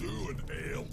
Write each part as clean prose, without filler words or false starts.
do an ale.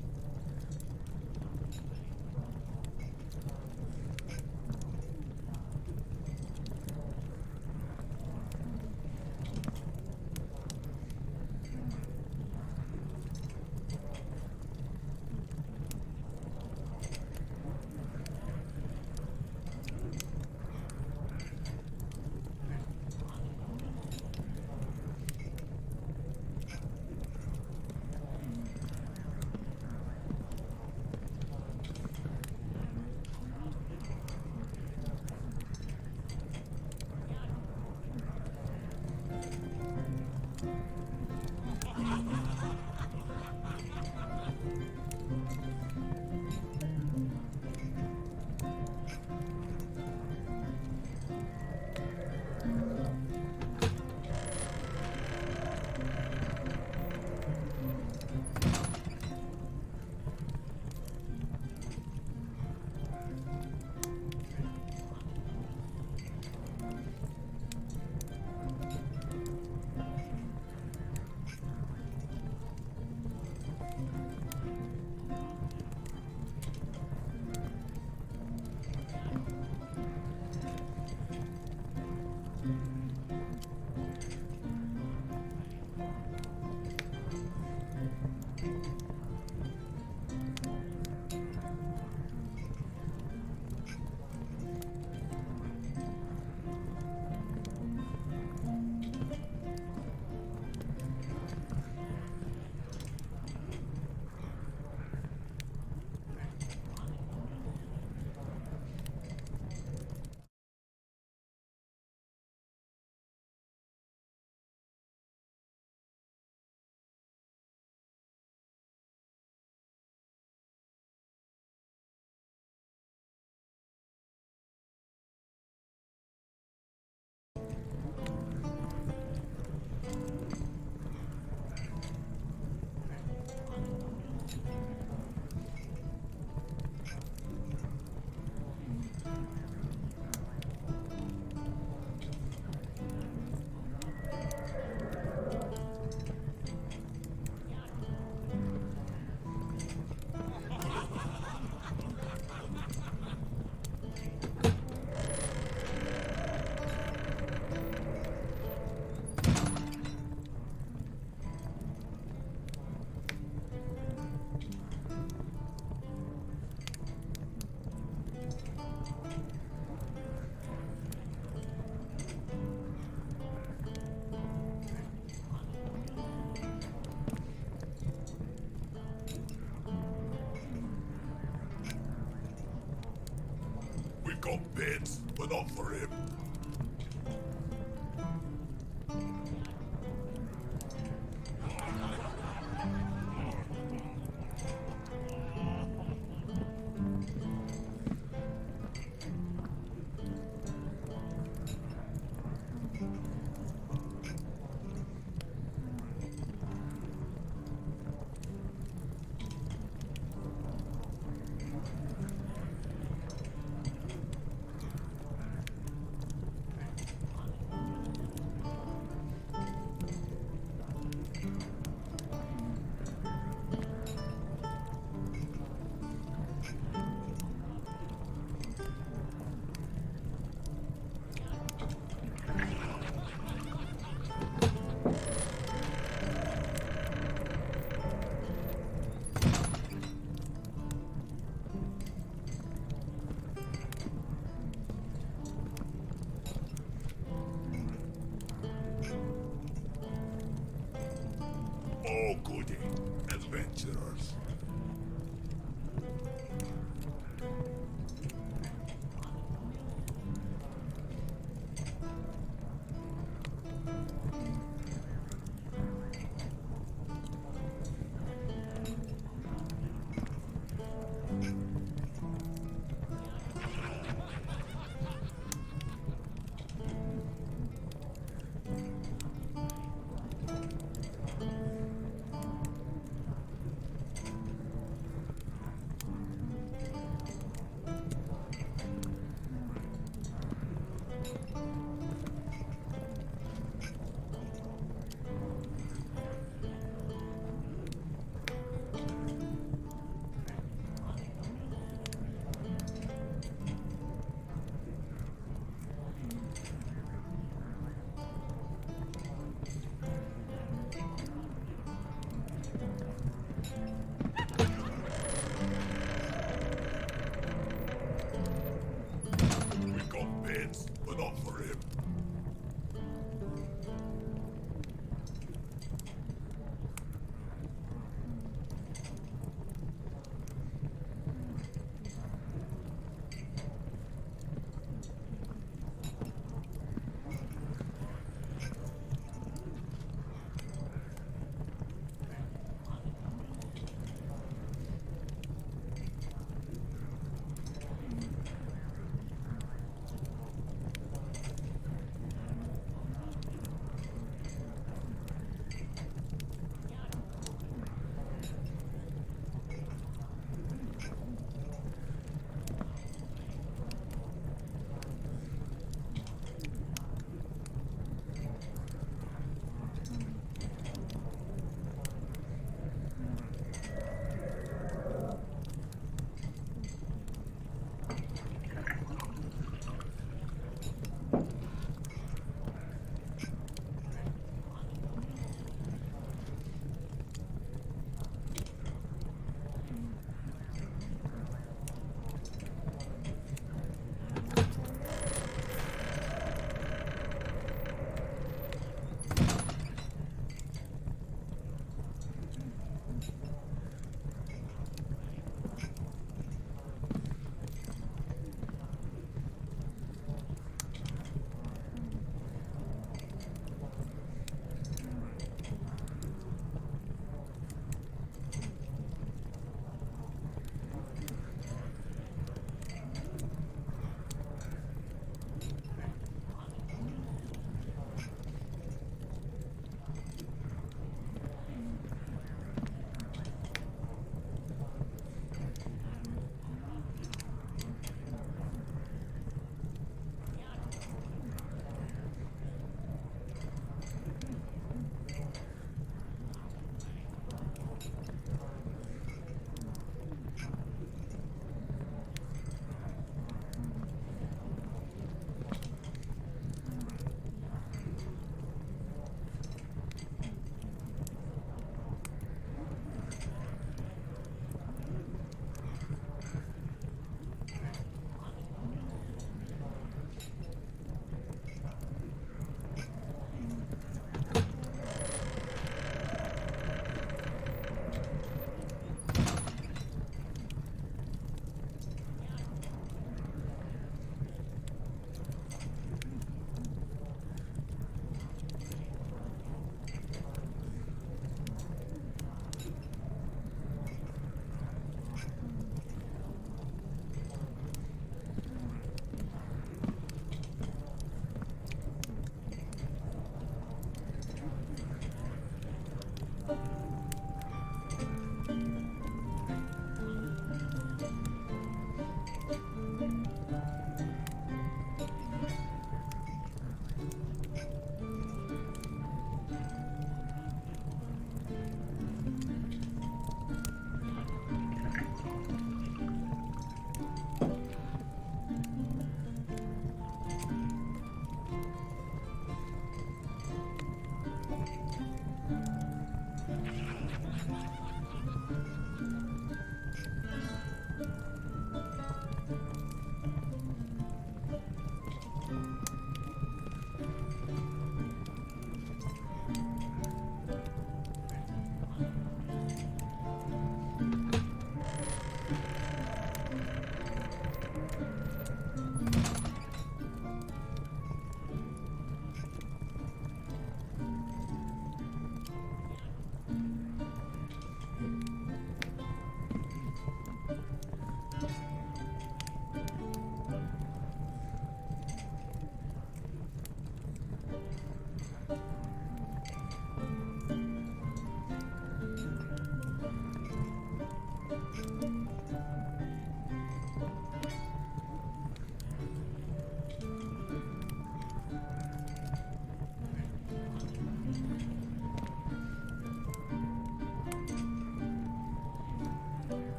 Got bits, but not for him. Oh, goody. Adventurers. bits, but not for him.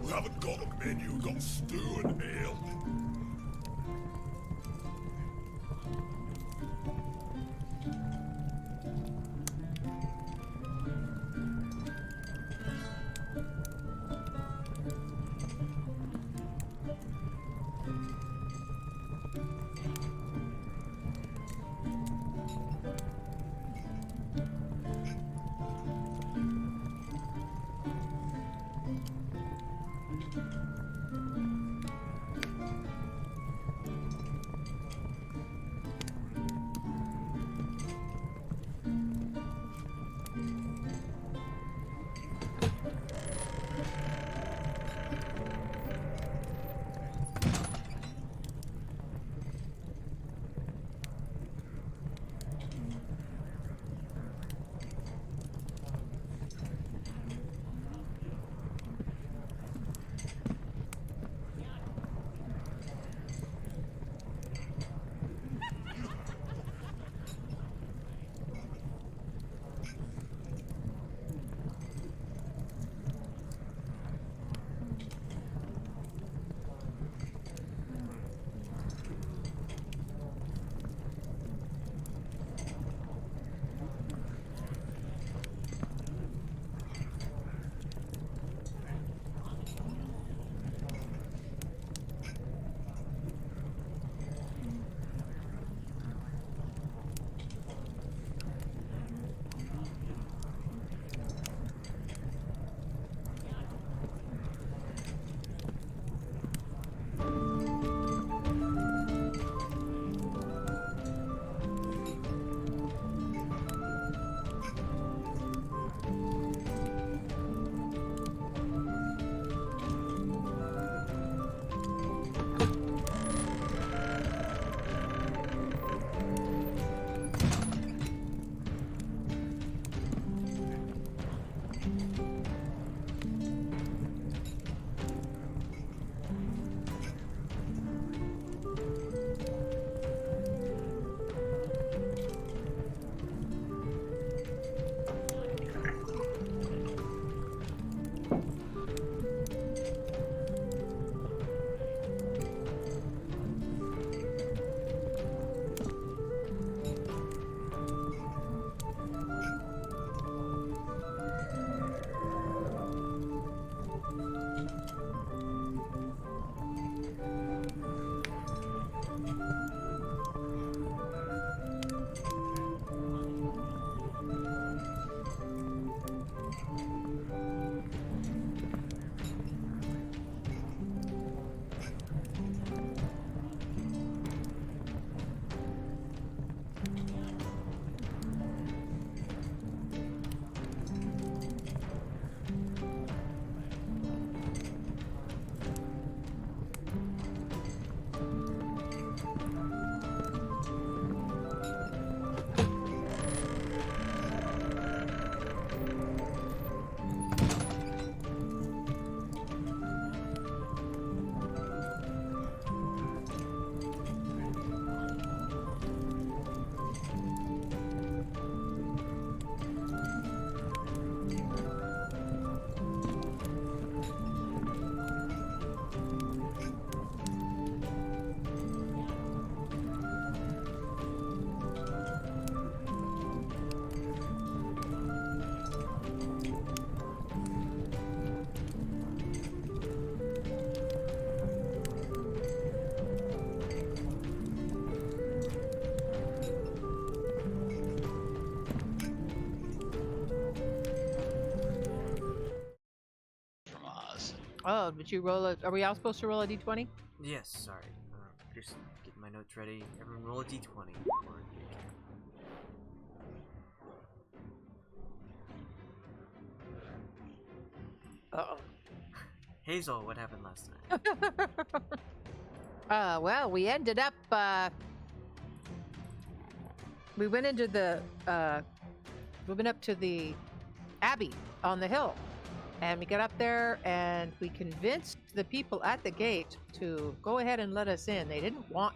We haven't got a menu, got stew and ale. Oh, did you roll a... Are we all supposed to roll a d20? Yes, sorry. Just get my notes ready. Everyone roll a d20. Uh-oh. Hazel, what happened last time? Well, we ended up, we went into the, we went up to the abbey on the hill. And we got up there and we convinced the people at the gate to go ahead and let us in. They didn't want.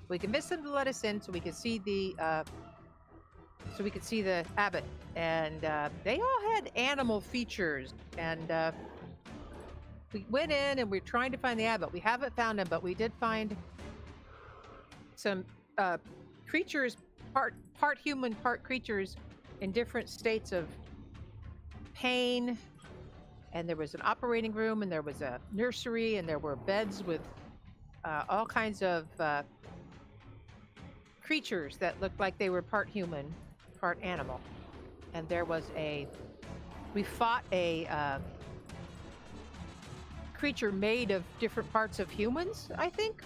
We convinced them to let us in so we could see the abbot. And they all had animal features. And we went in and we're trying to find the abbot. We haven't found him, but we did find some creatures, part human, part creatures, in different states of pain. And there was an operating room, and there was a nursery, and there were beds with all kinds of creatures that looked like they were part human, part animal. And there was we fought a creature made of different parts of humans, I think,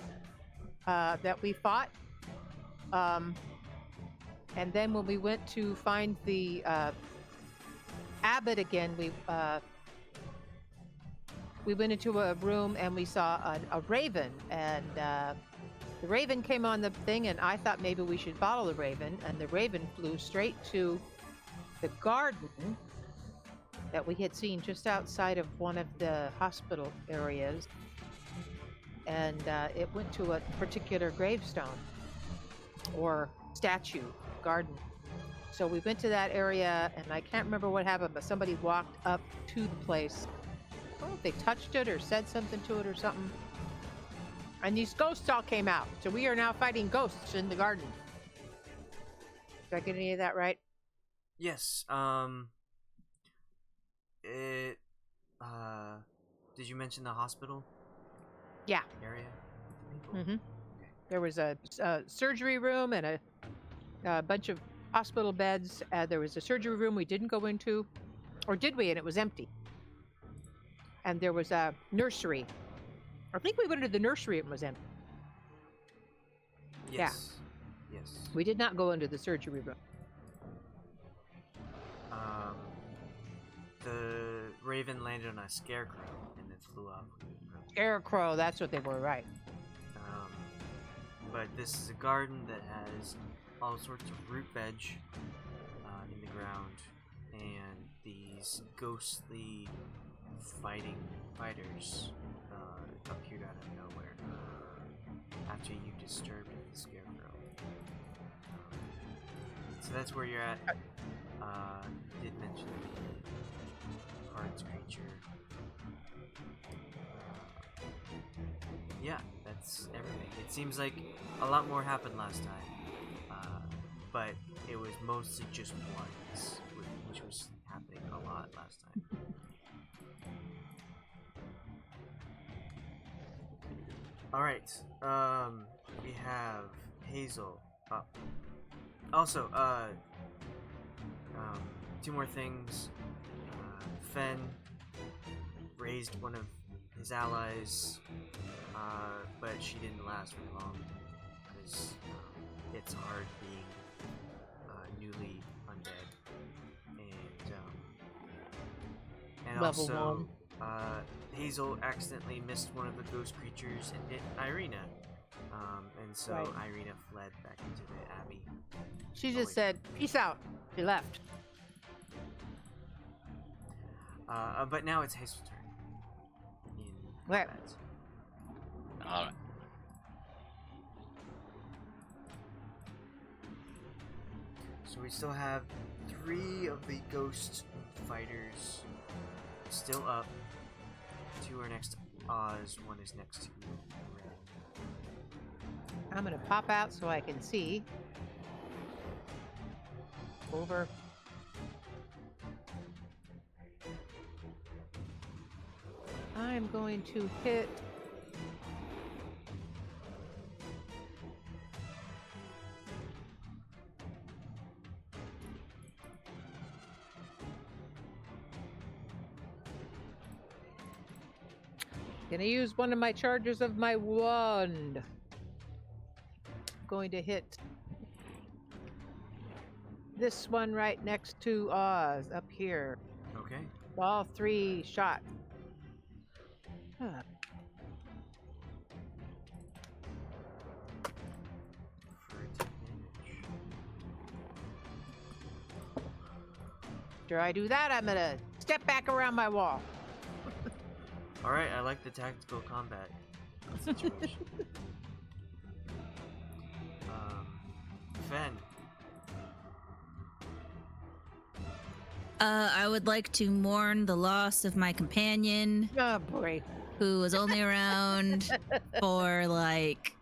that we fought. And then when we went to find the abbot again, we went into a room and we saw a raven, and the raven came on the thing, and I thought maybe we should follow the raven, and the raven flew straight to the garden that we had seen just outside of one of the hospital areas, and it went to a particular gravestone or statue garden. So we went to that area, and I can't remember what happened, but somebody walked up to the place. I don't know if they touched it or said something to it or something. And these ghosts all came out. So we are now fighting ghosts in the garden. Did I get any of that right? Yes. Did you mention the hospital? Yeah. Area? Mm-hmm. Okay. There was a surgery room and a bunch of hospital beds. There was a surgery room we didn't go into. Or did we? And it was empty. And there was a nursery. I think we went into the nursery and it was empty. Yes. Yeah. Yes. We did not go into the surgery room. The raven landed on a scarecrow and then flew up. Scarecrow, that's what they were, right. But this is a garden that has all sorts of root veg in the ground, and these ghostly fighters appeared out of nowhere after you disturbed the scarecrow. So that's where you're at. You did mention the cards creature. Yeah, that's everything. It seems like a lot more happened last time, but it was mostly just once, which was happening a lot last time. Alright, we have Hazel up. Also, two more things. Fenn raised one of his allies, but she didn't last very long, because it's hard being newly undead. And Level also, 1. Hazel accidentally missed one of the ghost creatures and hit Irina. And so Right. Irina fled back into the abbey. She just said, peace out. She left. But now it's Hazel's turn. In Where? combat. Alright. So we still have 3 of the ghost fighters still up. 2 are next to Oz, 1 is next to Renn. I'm going to pop out so I can see. Over. I'm going to hit. Gonna use one of my charges of my wand. Going to hit this one right next to Oz up here. Okay. All 3 shot. Huh. For damage. After I do that, I'm gonna step back around my wall. Alright, I like the tactical combat situation. Fenn. I would like to mourn the loss of my companion, Oh boy. who was only around for, like,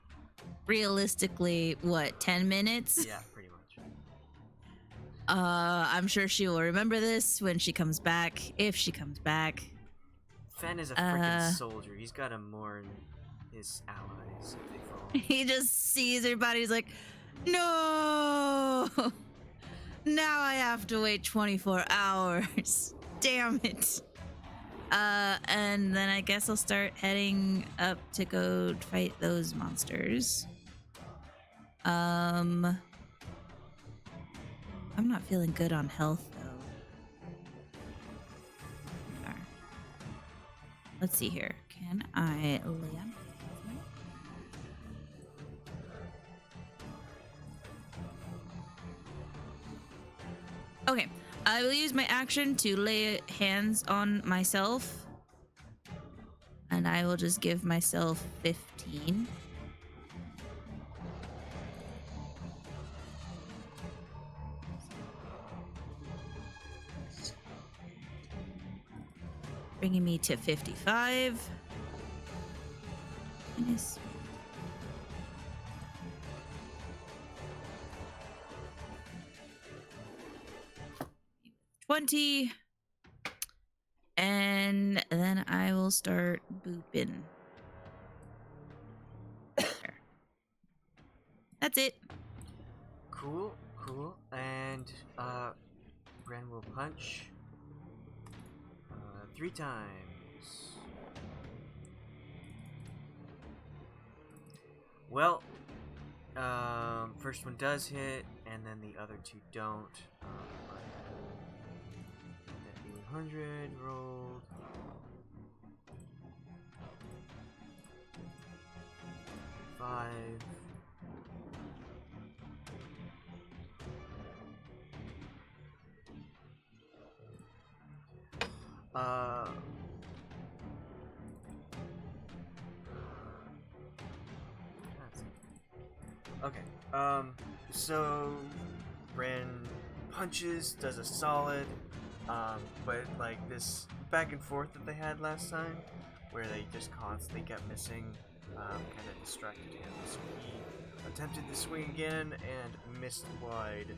realistically, what, 10 minutes? Yeah, pretty much. I'm sure she will remember this when she comes back, if she comes back. Fenn is a freaking soldier. He's gotta mourn his allies if they fall. He just sees everybody, he's like, no! Now I have to wait 24 hours. Damn it. And then I guess I'll start heading up to go fight those monsters. I'm not feeling good on health, though. There. Let's see here. Can I lay on? Okay, I will use my action to lay hands on myself. And I will just give myself 15. Bringing me to 55. Minus 20. And then I will start booping. There. That's it. Cool, cool. And, Renn will punch. 3 times. Well, first one does hit, and then the other 2 don't. That 100 rolled. Five. Okay. So Renn punches, does a solid, but like this back and forth that they had last time, where they just constantly kept missing, kind of distracted him. So he attempted to swing again and missed wide,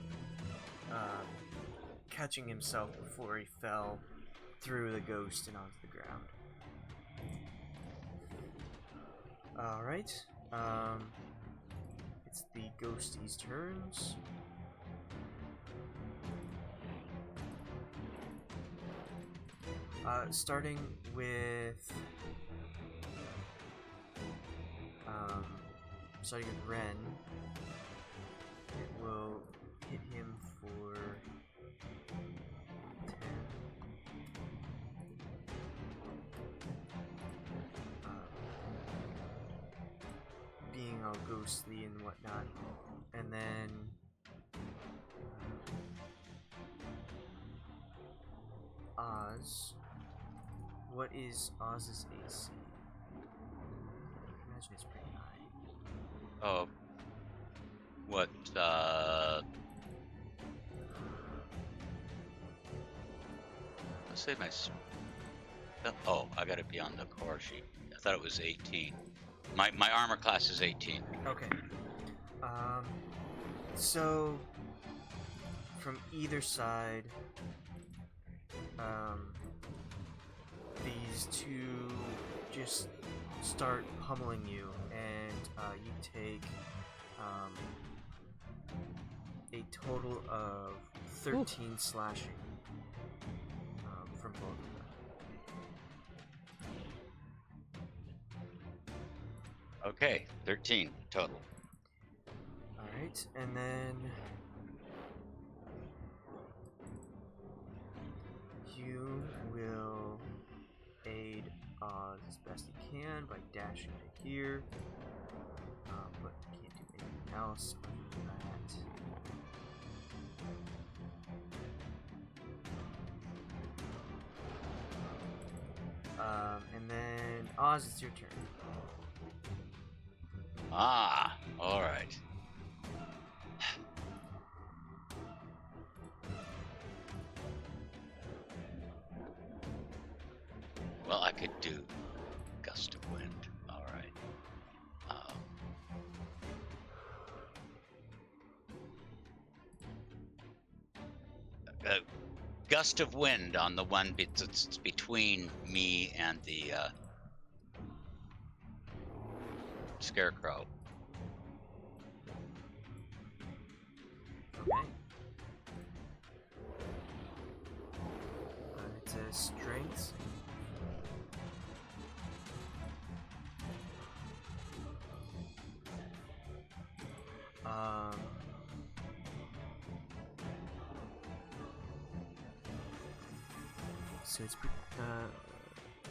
catching himself before he fell through the ghost and onto the ground. Alright, it's the ghostie's turns. Starting with Renn, it will hit him for 10. Being all ghostly and whatnot, and then Oz. What is Oz's AC? I imagine it's pretty high. Oh. What, let's say my... Oh, I gotta be on the core sheet. I thought it was 18. My armor class is 18. Okay. So from either side, these 2 just start pummeling you, and you take a total of 13 slashing from both of them. Okay, 13 total. Alright, and then you will aid Oz as best you can by dashing to here. But you can't do anything else other than that. And then Oz, it's your turn. Ah, all right. Well, I could do gust of wind. All right. Gust of wind on the one that's between me and the scarecrow. Okay. It's a strength. So it's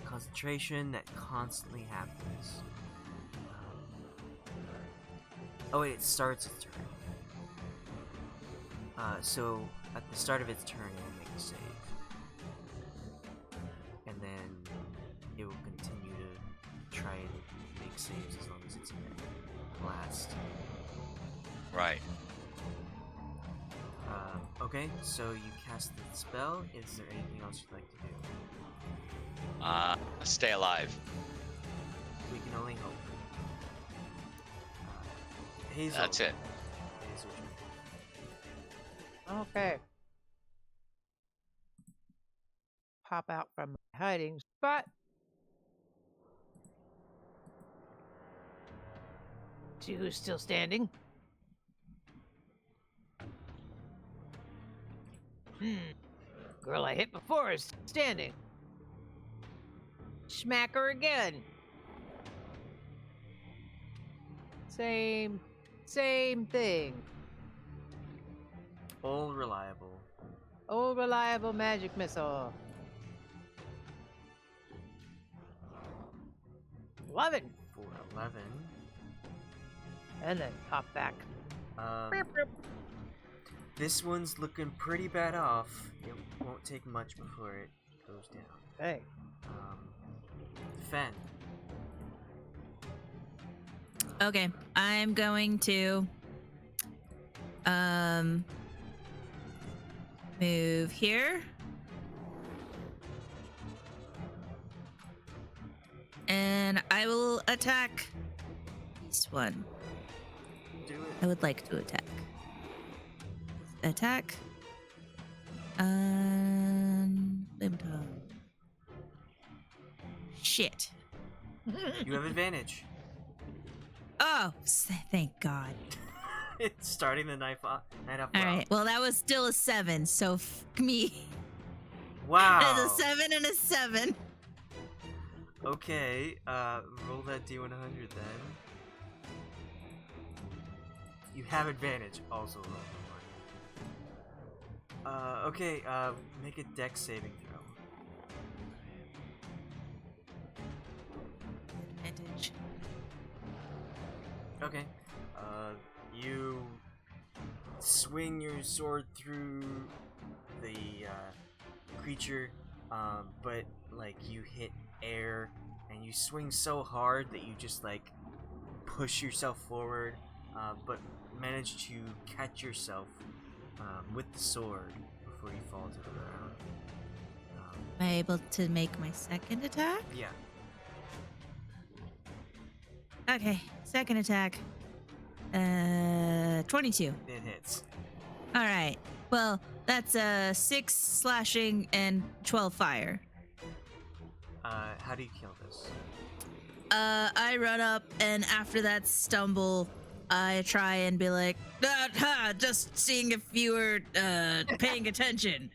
concentration that constantly happens. Oh wait, it starts its turn. So at the start of its turn, it will make a save, and then it will continue to try and make saves as long as it's in the last. Right. Okay, so you cast the spell. Is there anything else you'd like to do? Stay alive. We can only hope. Hazel. That's it. Hazel. Okay. Pop out from my hiding spot. See who's still standing. Girl I hit before is standing. Smack her again. Same thing. Old reliable. Old reliable magic missile. 11. For 11. And then pop back. This one's looking pretty bad off. It won't take much before it goes down. Hey. Fenn. Okay, I'm going to move here. And I will attack this one. Do it. I would like to attack. Attack. Shit. You have advantage. Oh, thank God. It's starting the night off. All right. Well, that was still a 7, so f me. Wow. That's a 7 and a 7. Okay. Roll that D100 then. You have advantage. Also roll the 1. Okay. Make a dex saving throw. Advantage. Okay. You swing your sword through the creature, but like you hit air, and you swing so hard that you just like push yourself forward, but manage to catch yourself with the sword before you fall to the ground. Am I able to make my second attack? Yeah. Okay, second attack. 22. It hits. All right. Well, that's 6 slashing and 12 fire. How do you kill this? I run up, and after that stumble, I try and be like, just seeing if you were paying attention.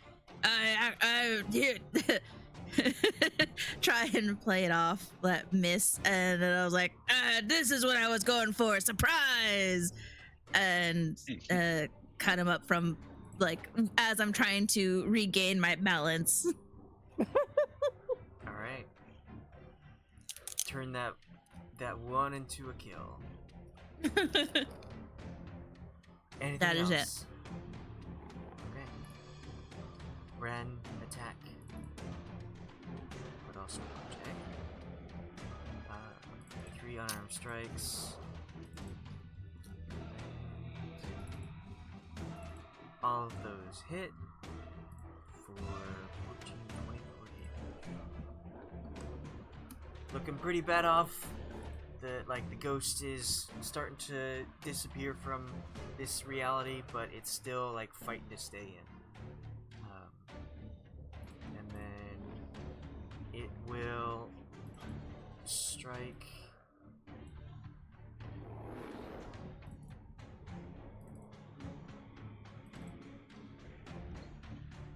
try and play it off, let miss, and then I was like, this is what I was going for, surprise! And cut him up from, like, as I'm trying to regain my balance. All right. Turn that one into a kill. Anything That is else? it. Okay. Renn, attack. But also protect. 3 unarmed strikes. All of those hit for 14, 24 damage. Looking pretty bad off. The ghost is starting to disappear from this reality, but it's still like fighting to stay in. And then it will strike.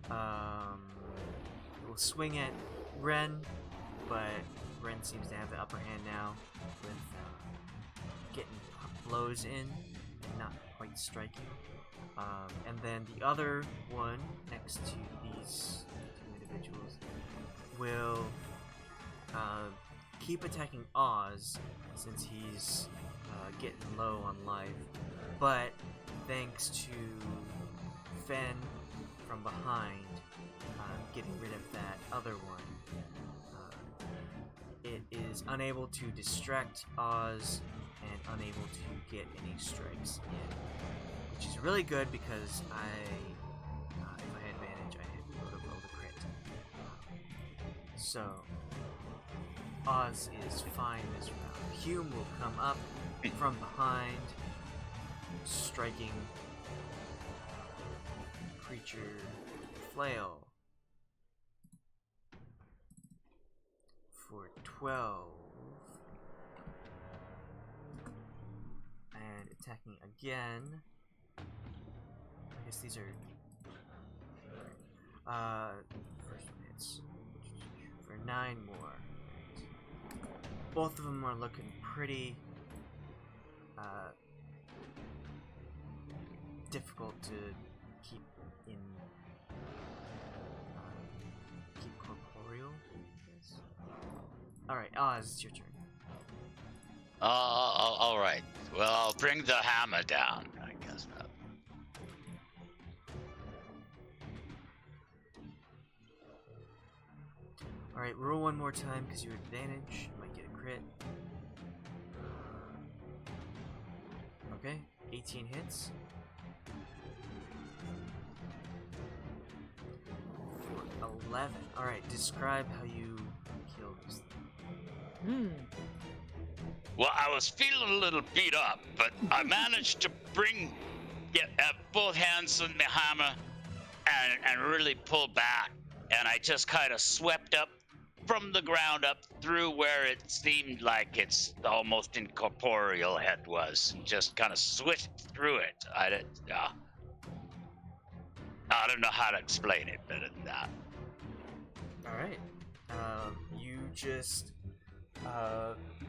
It will swing at Renn, but Renn seems to have the upper hand now with getting blows in and not quite striking. And then the other one next to these two individuals will keep attacking Oz since he's getting low on life, but thanks to Fenn from behind getting rid of that other one, it is unable to distract Oz and unable to get any strikes in, which is really good because if I had advantage, I would have rolled a crit. So Oz is fine this round. Hume will come up from behind, striking creature flail for 12, and attacking again. I guess these are first one hits for 9 more. Both of them are looking pretty difficult to keep in keep corporeal. All right, Oz, it's your turn. All right. Well, I'll bring the hammer down, I guess. All right, roll one more time because you're advantage. You might get a crit. Okay, 18 hits. For 11. All right, describe how you kill this thing. Well, I was feeling a little beat up, but I managed to get both hands on the hammer and really pull back. And I just kind of swept up from the ground up through where it seemed like its almost incorporeal head was, and just kind of swished through it. I don't know how to explain it better than that. All right, you just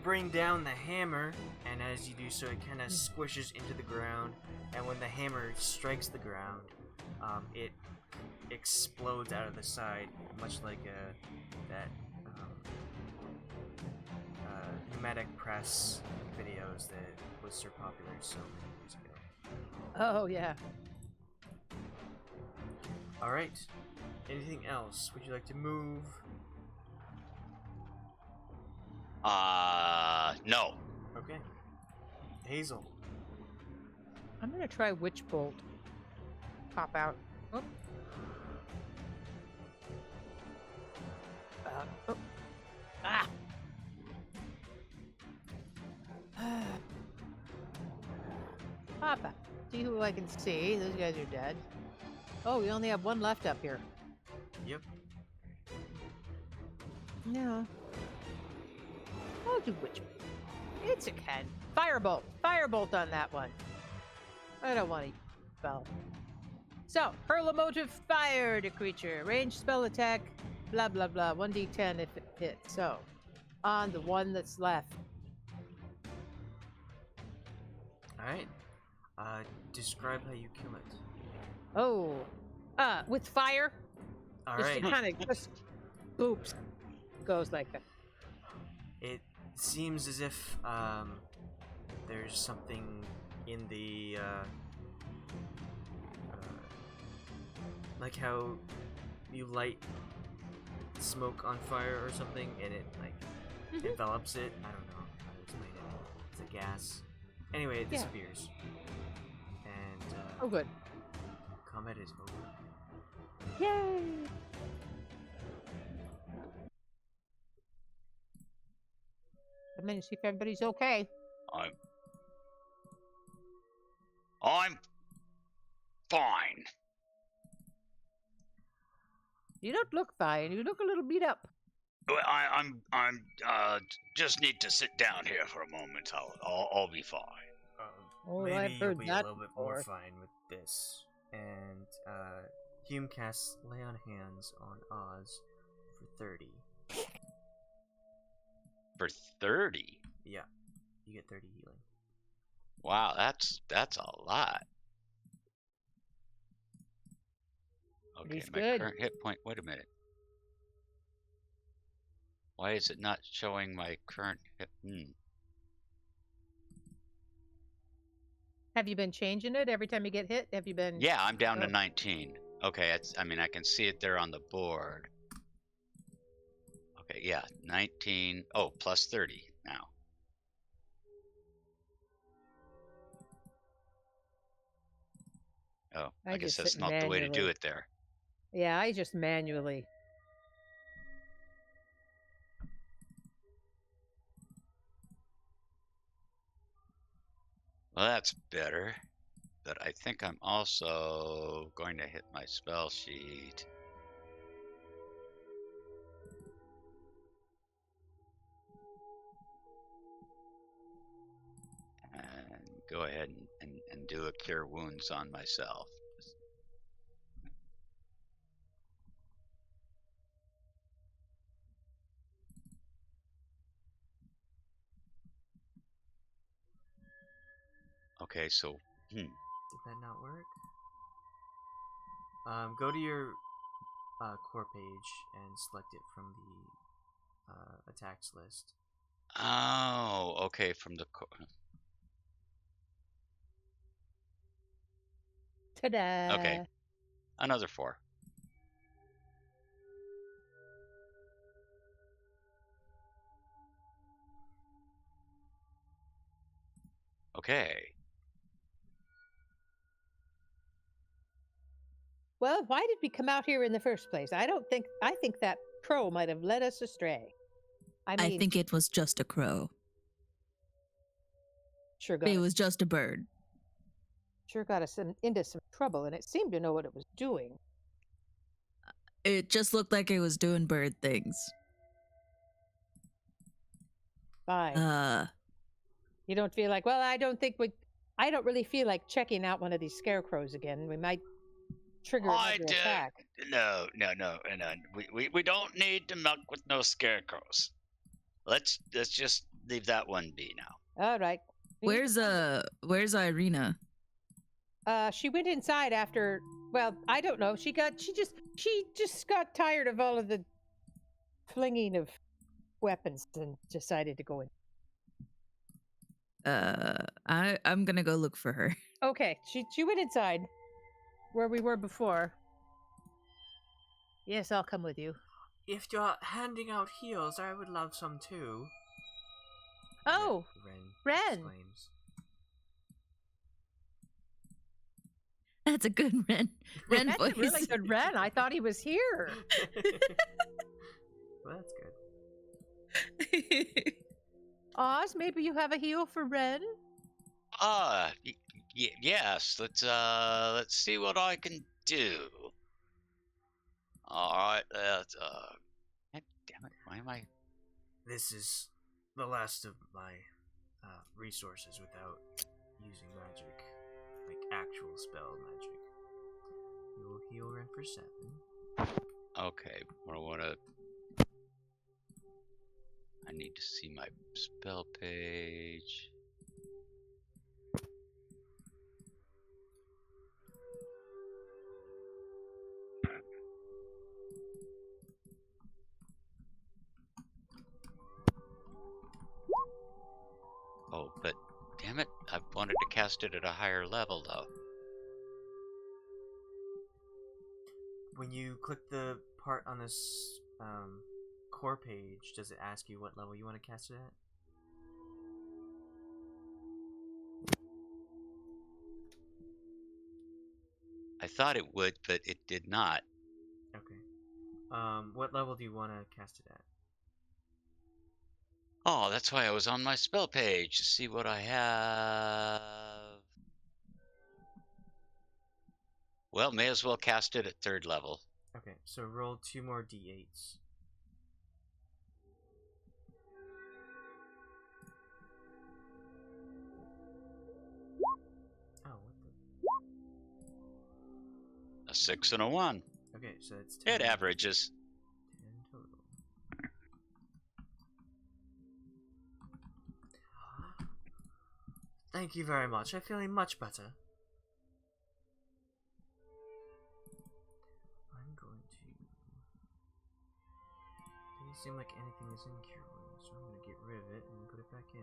bring down the hammer, and as you do so, it kind of squishes into the ground. And when the hammer strikes the ground, it explodes out of the side, much like that pneumatic press videos that was so popular so many years ago. Oh, yeah. All right. Anything else? Would you like to move? No. Okay. Hazel. I'm gonna try Witch Bolt. Pop out. Oh. Oh. Ah! Papa, see who I can see. Those guys are dead. Oh, we only have one left up here. Yep. No. I'll do Witch Bolt. It's a can. Firebolt. Firebolt on that one. I don't want to spell. So, hurl a motive fire to creature. Range spell attack. blah blah blah. 1d10 if it hits. So, on the one that's left. Alright. Describe how you kill it. Oh, with fire. Alright. Just kind of just, oops, goes like that. It seems as if there's something in the like how you light smoke on fire or something and it like envelops it. I don't know how to explain it. It's a gas. Anyway, it Yeah. disappears. And Oh, good. combat is over. Yay! I'm in to see if everybody's okay. I'm fine. You don't look fine. You look a little beat up. Well, I'm just need to sit down here for a moment. I'll be fine. Oh, Maybe I've heard you'll be that a little bit more before. fine with this. And Hume casts Lay on Hands on Oz for 30. For 30. Yeah, you get 30 healing. Wow, that's a lot. Okay, He's my good. current hit point. Wait a minute. Why is it not showing my current hit? Have you been changing it every time you get hit? Have you been? Yeah, I'm down to Oh. 19. Okay, I mean, I can see it there on the board. Okay, yeah, 19. Oh, plus 30 now. Oh, I guess just that's sit not the way to do manually. it there. Yeah, I just manually. Well, that's better. But I think I'm also going to hit my spell sheet. And go ahead and do a cure wounds on myself. Okay, so Did that not work? Go to your core page and select it from the attacks list. oh, okay, from the Ta-da! okay, another 4. Okay. Well, why did we come out here in the first place? I think that crow might have led us astray. I mean, I think it was just a crow. sure got It us, was just a bird. sure got us into some trouble, and it seemed to know what it was doing. It just looked like it was doing bird things. Fine. You don't feel like? Well, I don't really feel like checking out one of these scarecrows again. We might trigger another attack. No. We don't need to muck with no scarecrows. Let's just leave that one be now. All right. Where's Irina? She went inside after. Well, I don't know. She just got tired of all of the flinging of weapons and decided to go in. I'm gonna go look for her. Okay, she went inside where we were before. Yes, I'll come with you. If you're handing out heals, I would love some too. Oh, Renn. Exclaims. That's a good Renn That's voice. a really good Renn. I thought he was here. Well, that's good. Oz, maybe you have a heal for Renn? Yes. Let's see what I can do. All right. God damn it! Why am I? This is the last of my resources without using magic, like actual spell magic. You will heal Renn for 7. Okay, I need to see my spell page. Oh, but damn it, I wanted to cast it at a higher level though. When you click the part on this core page, does it ask you what level you want to cast it at? I thought it would, but it did not. Okay. What level do you want to cast it at? Oh, that's why I was on my spell page to see what I have. Well, may as well cast it at 3rd level. Okay, so roll 2 more d8s. Oh, what the? A 6 and a 1. Okay, so it's 10. It averages. 10 total. Thank you very much. I'm feeling much better. I'm going to... Doesn't seem like anything is in cure wounds, so I'm going to get rid of it and put it back in.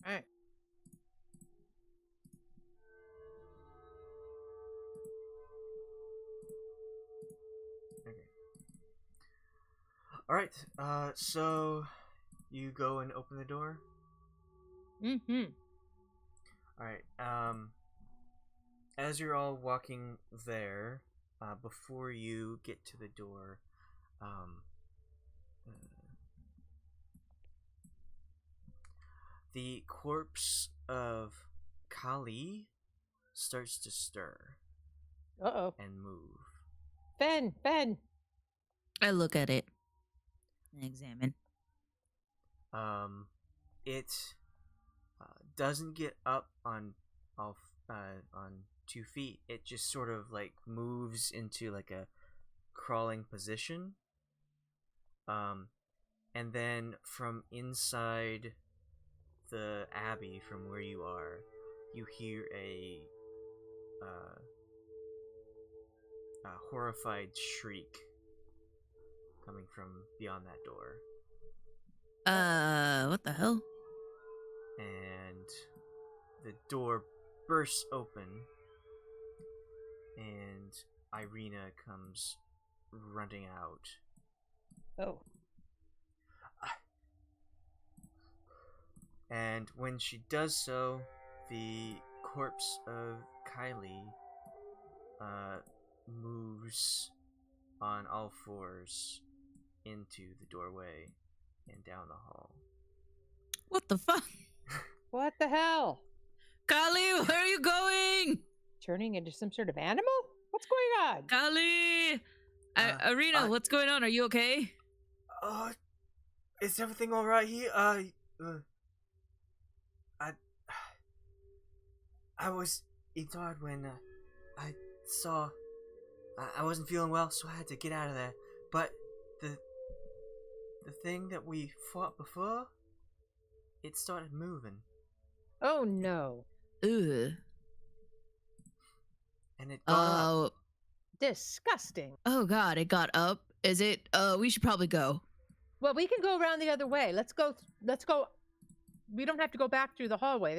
Alright. Okay. Alright, so you go and open the door? Mm-hmm. Alright, as you're all walking there, before you get to the door, the corpse of Kali starts to stir Uh-oh. and move. Fenn! I look at it and examine. It doesn't get up on 2 feet. It just sort of like moves into like a crawling position. And then from inside the abbey, from where you are, you hear a horrified shriek coming from beyond that door. What the hell? And the door bursts open, and Irina comes running out. Oh. And when she does so, the corpse of Kylie moves on all fours into the doorway and down the hall. What the fuck? What the hell? Kali, where are you going? Turning into some sort of animal? What's going on? Kali! Irina, what's going on? Are you okay? Is everything alright here? I was inside when I saw I wasn't feeling well, so I had to get out of there. But the thing that we fought before, it started moving. Oh no. Ugh. And it got up. Disgusting. Oh god, it got up. Is it? We should probably go. Well, we can go around the other way. Let's go. We don't have to go back through the hallway.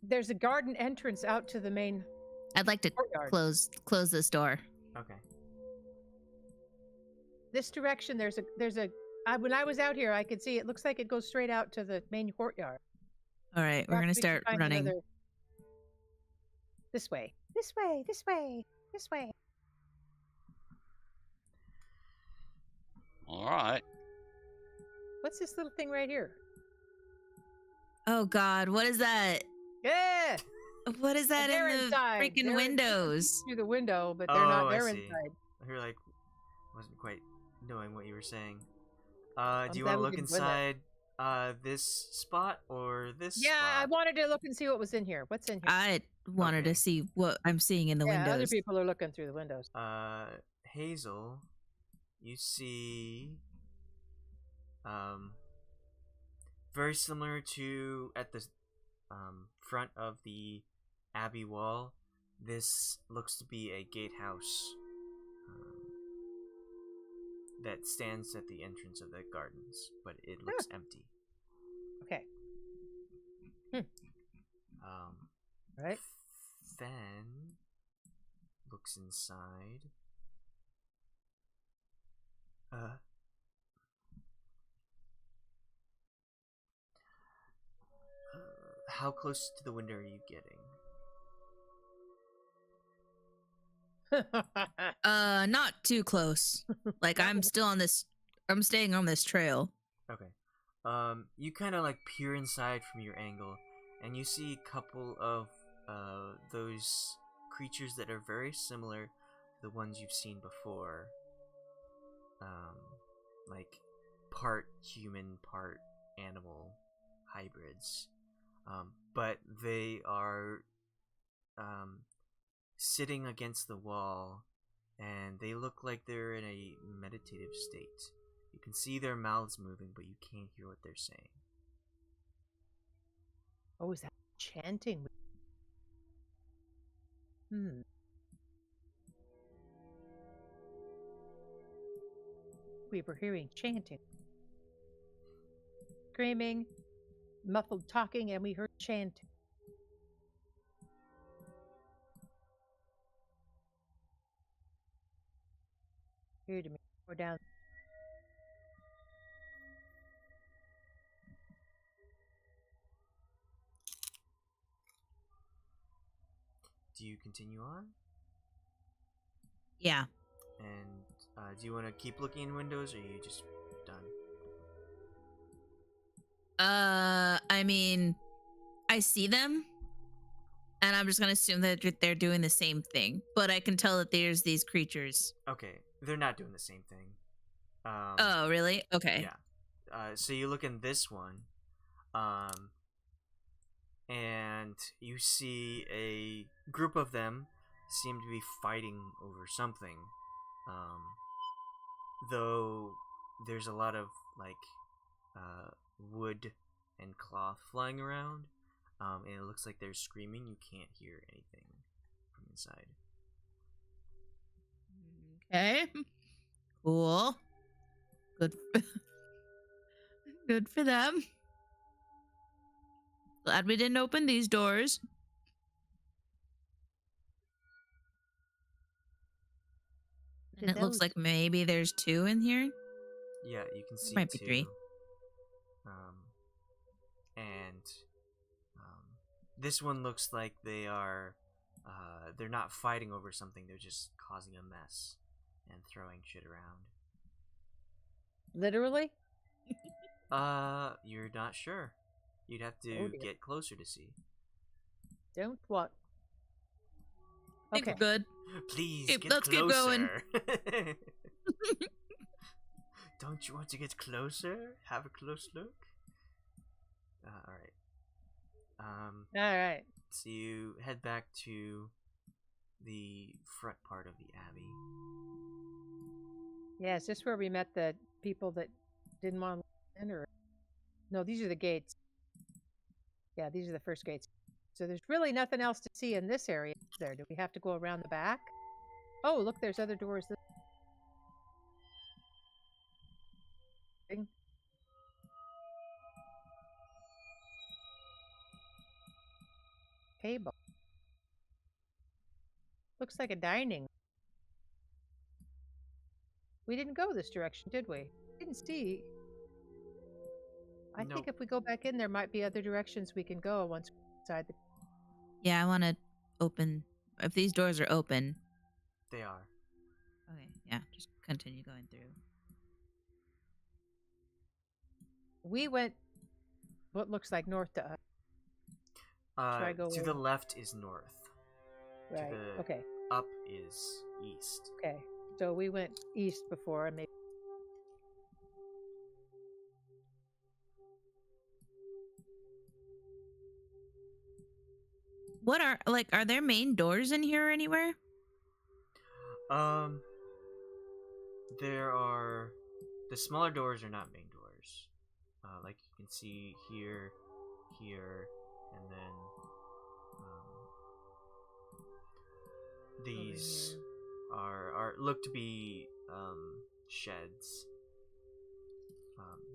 There's a garden entrance out to the main. I'd like to courtyard. close this door. Okay. This direction, there's a. When I was out here, I could see it looks like it goes straight out to the main courtyard. All right, we're gonna Perhaps we should start find running. another- This way. This way. This way. This way. All right. What's this little thing right here? Oh god, what is that? Yeah. What is that They're in the inside. freaking They're windows? Through the window, but they're not. I They're see. inside. You're like, wasn't quite knowing what you were saying. Do you glad want to we look didn't win that. inside this spot or this Yeah, I spot? wanted to look and see what was in here. What's in here? I wanted Okay. to see what I'm seeing in the yeah, other windows. people are looking through the windows. Hazel, you see, very similar to at the front of the abbey wall. This looks to be a gatehouse that stands at the entrance of the gardens, but it looks empty. Okay. Right. Fenn looks inside. How close to the window are you getting? Not too close. Like I'm staying on this trail. Okay. You kind of like peer inside from your angle, and you see a couple of those creatures that are very similar to the ones you've seen before. Like part human, part animal hybrids. But they are sitting against the wall, and they look like they're in a meditative state. You can see their mouths moving, but you can't hear what they're saying. Oh, is that chanting? We were hearing chanting, screaming, muffled talking, and we heard chanting. Here to me. We're down. Do you continue on? Yeah. And do you want to keep looking in windows, or are you just done? I mean, I see them, and I'm just gonna assume that they're doing the same thing. But I can tell that there's these creatures. Okay, they're not doing the same thing. Oh, really? Okay. Yeah. So you look in this one, and you see a group of them seem to be fighting over something. Though there's a lot of like wood and cloth flying around, and it looks like they're screaming. You can't hear anything from inside. Okay. Cool. Good. Good for them. Glad we didn't open these doors. And it looks like maybe there's two in here. Yeah, you can see Might be two. three. And this one looks like they are. They're not fighting over something. They're just causing a mess and throwing shit around. Literally? You're not sure. You'd have to get closer to see. Don't what? I think Okay. we're good. Please, Let's keep going. Don't you want to get closer? Have a close look? Alright. Alright. So you head back to the front part of the abbey. Yeah, is this where we met the people that didn't want to enter? No, these are the gates. Yeah, these are the first gates. So there's really nothing else to see in this area, is there? Do we have to go around the back? Oh, look, there's other doors. Table. Looks like a dining. We didn't go this direction, did we? Didn't see. I think if we go back in, there might be other directions we can go once we're inside the. Yeah, I want to open. If these doors are open. They are. Okay, yeah, just continue going through. We went what looks like north to us. Should I go to the left is north. Right. To the Okay. up is east. Okay. So we went east before, and maybe What are there main doors in here anywhere? There are the smaller doors are not main doors. Like you can see here, here, and then these are look to be sheds.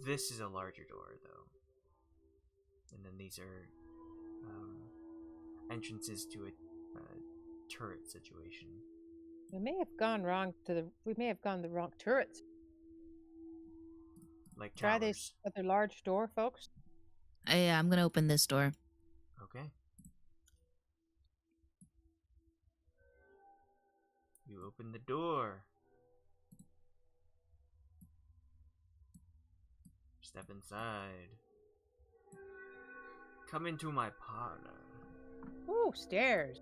This is a larger door though, and then these are entrances to a turret situation. We may have gone the wrong turrets. Like Try towers. this other large door, folks. Yeah, I'm gonna open this door. Okay. You open the door. Step inside. Come into my parlor. Ooh, stairs.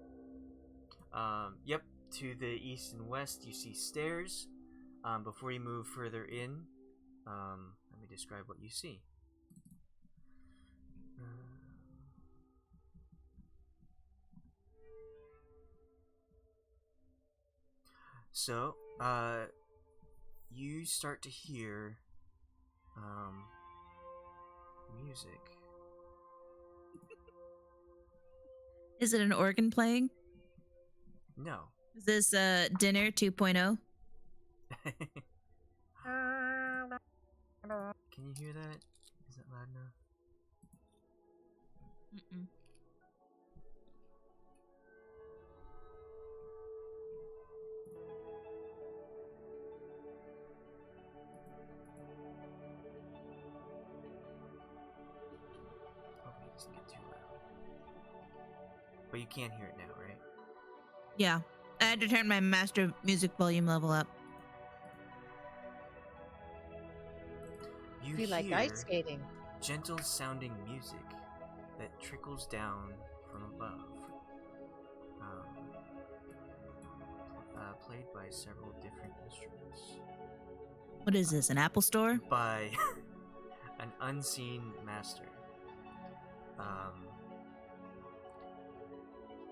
Yep. To the east and west, you see stairs. Before you move further in, let me describe what you see. So, you start to hear music. Is it an organ playing? No. Is this dinner 2.0? Can you hear that? Is that loud enough? Mm-mm. Hopefully it doesn't get too loud. But you can't hear it now, right? Yeah. I had to turn my master music volume level up. You Be like hear ice skating. gentle sounding music that trickles down from above. Played by several different instruments. What is this, an Apple store? By an unseen master.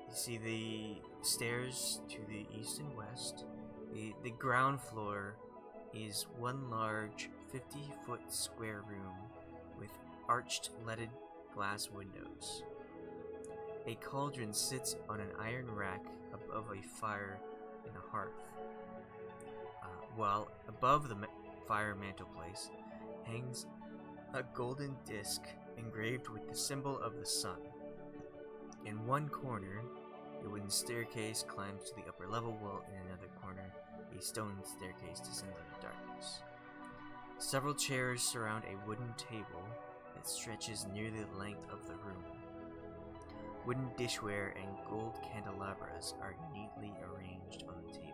You see the stairs to the east and west. The ground floor is one large 50-foot square room with arched leaded glass windows. A cauldron sits on an iron rack above a fire in a hearth, while above the fire mantelpiece hangs a golden disc engraved with the symbol of the sun. In one corner, a wooden staircase climbs to the upper level, while in another corner, a stone staircase descends into darkness. Several chairs surround a wooden table that stretches near the length of the room. Wooden dishware and gold candelabras are neatly arranged on the table.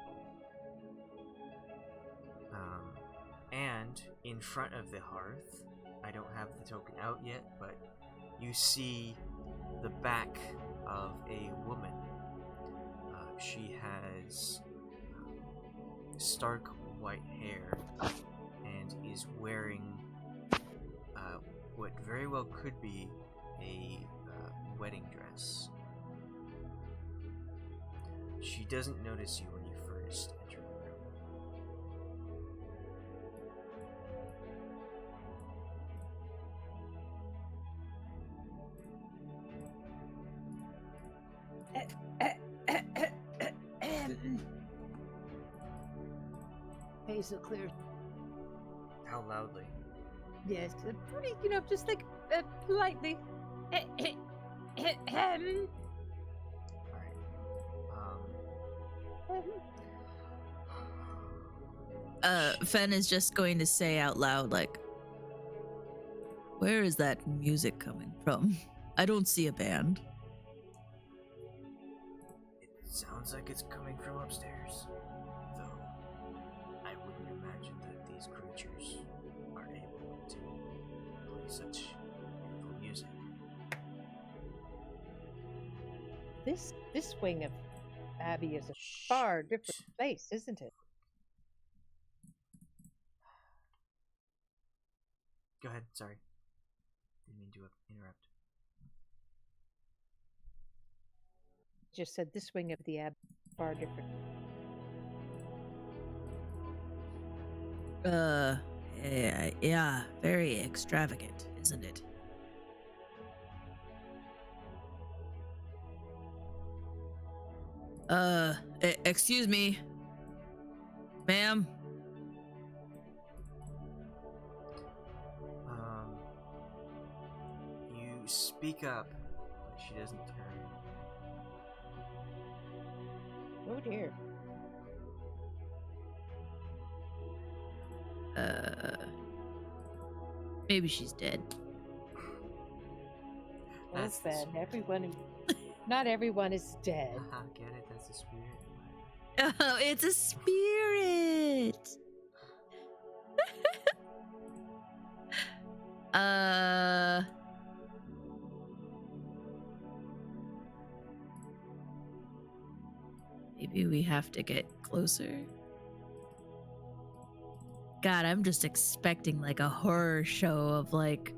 And in front of the hearth, I don't have the token out yet, but you see the back of a woman. She has stark white hair and is wearing what very well could be a wedding dress. She doesn't notice you when you first enter the room. Hazel clears. How loudly? Yes, pretty, just like politely. Alright. Fenn is just going to say out loud, like, where is that music coming from? I don't see a band. It sounds like it's coming from upstairs, though I wouldn't imagine that these creatures are able to play such beautiful music. This wing of Abbey is a far different place, isn't it? Go ahead, sorry. Didn't mean to interrupt. just said this wing of the Abbey. Far different. Yeah, very extravagant, isn't it? Excuse me, ma'am. You speak up, but she doesn't turn. Oh dear. Maybe she's dead. That's the Fenn. spirit. Not everyone is dead. Haha, get it? That's the spirit. Oh, it's a spirit. Maybe we have to get closer. God, I'm just expecting like a horror show of like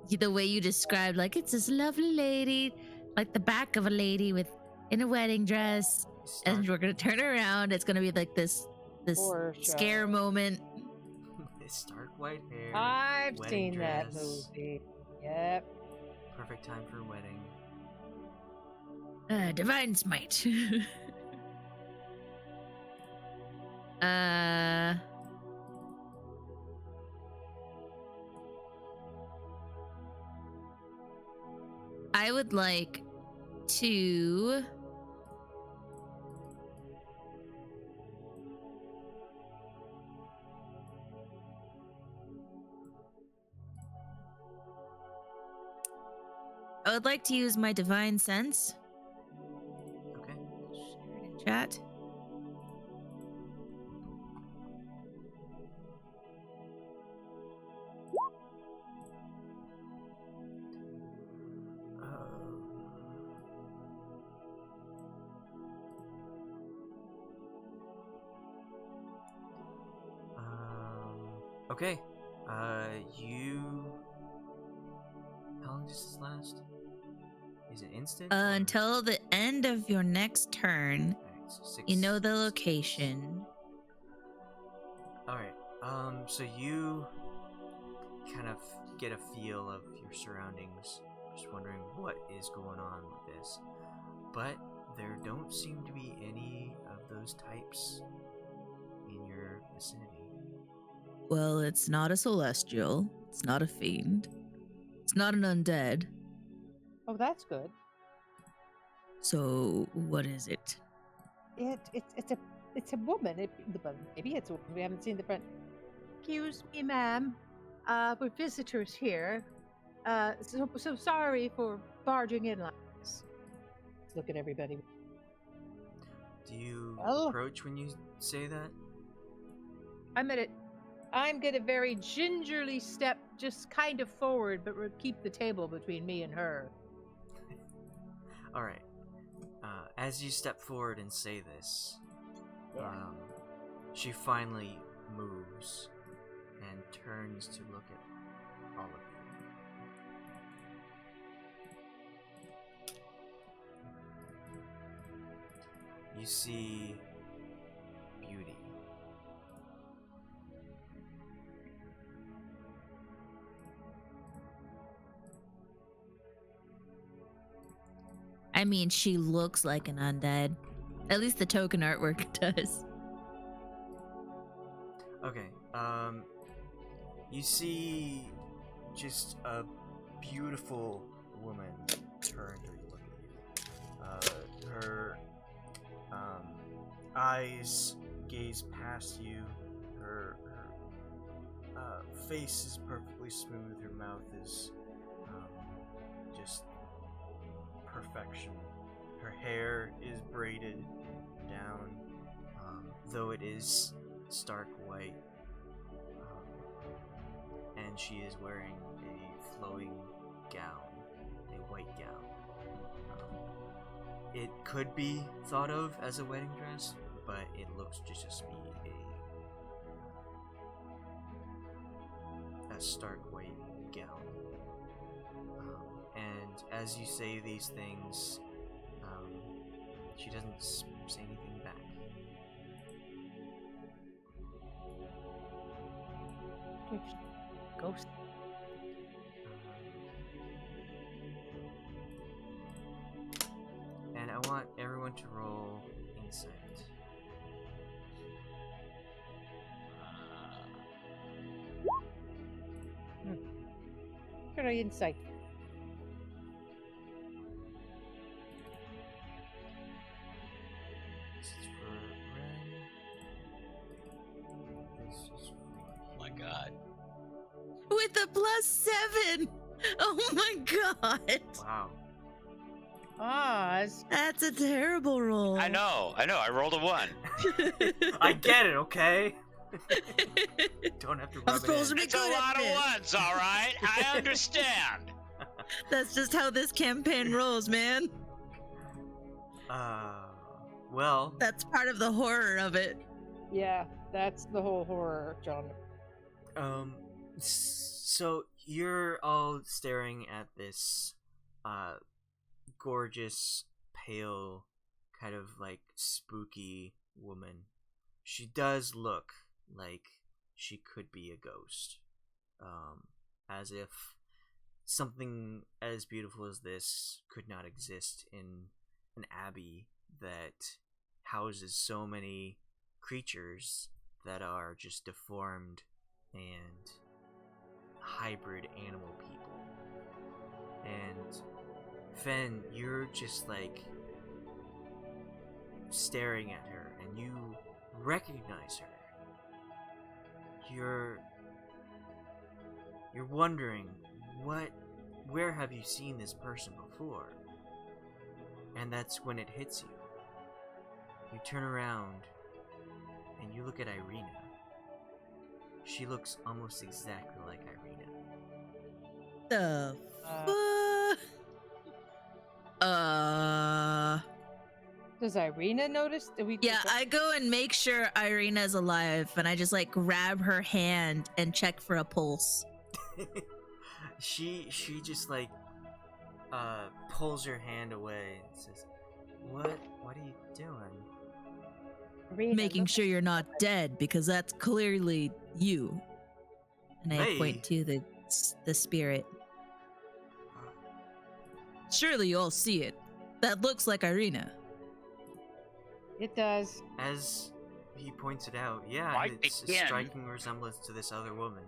the way you described, like it's this lovely lady, like the back of a lady with in a wedding dress, and we're gonna turn around. It's gonna be like this Horror show. scare moment. Stark white hair. I've wedding seen that dress. movie. Yep. Perfect time for a wedding. Divine smite. I would like to use my divine sense. Okay. Share it in chat. Okay. You. How long does this last? Is it instant? or- Until the end of your next turn, Alright, so you know the 6. location. Alright. So you kind of get a feel of your surroundings, just wondering what is going on with this. But there don't seem to be any of those types in your vicinity. Well, it's not a celestial. It's not a fiend. It's not an undead. Oh, that's good. So what is it? It's a woman. Maybe it's a woman. We haven't seen the front. Excuse me, ma'am. We're visitors here. So sorry for barging in like this. Let's look at everybody. Do you Oh. approach when you say that? I'm gonna very gingerly step just kind of forward, but keep the table between me and her. Alright. As you step forward and say this, Yeah. she finally moves and turns to look at all of you. You see beauty. I mean, she looks like an undead. At least the token artwork does. Okay, you see just a beautiful woman turn to look at you. Her eyes gaze past you. Her face is perfectly smooth. Her mouth is just perfection. Her hair is braided down, though it is stark white, and she is wearing a flowing gown, a white gown. It could be thought of as a wedding dress, but it looks to just be a stark white gown. And as you say these things, She doesn't say anything back. Ghost. And I want everyone to roll insight. Good insight. This is for Renn. This is for... Oh my god. With a +7. Oh my god. Wow. Oz. That's a terrible roll. I know. I rolled a 1. I get it, okay? Don't have to rub I'm supposed to it be in. It's a good lot at of this. ones, all right? I understand. That's just how this campaign rolls, man. Well, That's part of the horror of it. Yeah, that's the whole horror genre. so you're all staring at this, gorgeous, pale, kind of like spooky woman. She does look like she could be a ghost. As if something as beautiful as this could not exist in an abbey that houses so many creatures that are just deformed and hybrid animal people. And Fenn, you're just like staring at her and you recognize her. You're wondering, where have you seen this person before? And that's when it hits you. You turn around and you look at Irina. She looks almost exactly like Irina. The Does Irina notice? Yeah, I go and make sure Irina's alive, and I just like grab her hand and check for a pulse. she just like pulls her hand away and says, What are you doing? Irina, Making look sure you're not dead, because that's clearly you. And I Hey. point to the spirit. Surely you all see it. That looks like Irina. It does. As he points it out, yeah, Right it's a again. striking resemblance to this other woman.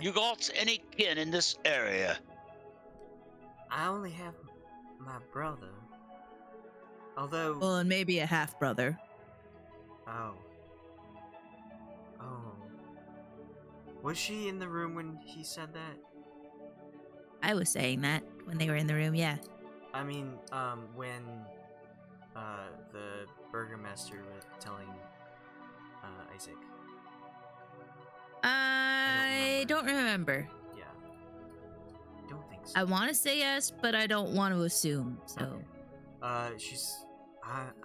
You got any kin in this area? I only have my brother. Although, Well, and maybe a half brother. oh, was she in the room when he said that? I was saying that when they were in the room, yeah. I mean, when the burgermaster was telling Isaac. I don't remember. Yeah, don't think so. I want to say yes, but I don't want to assume. So I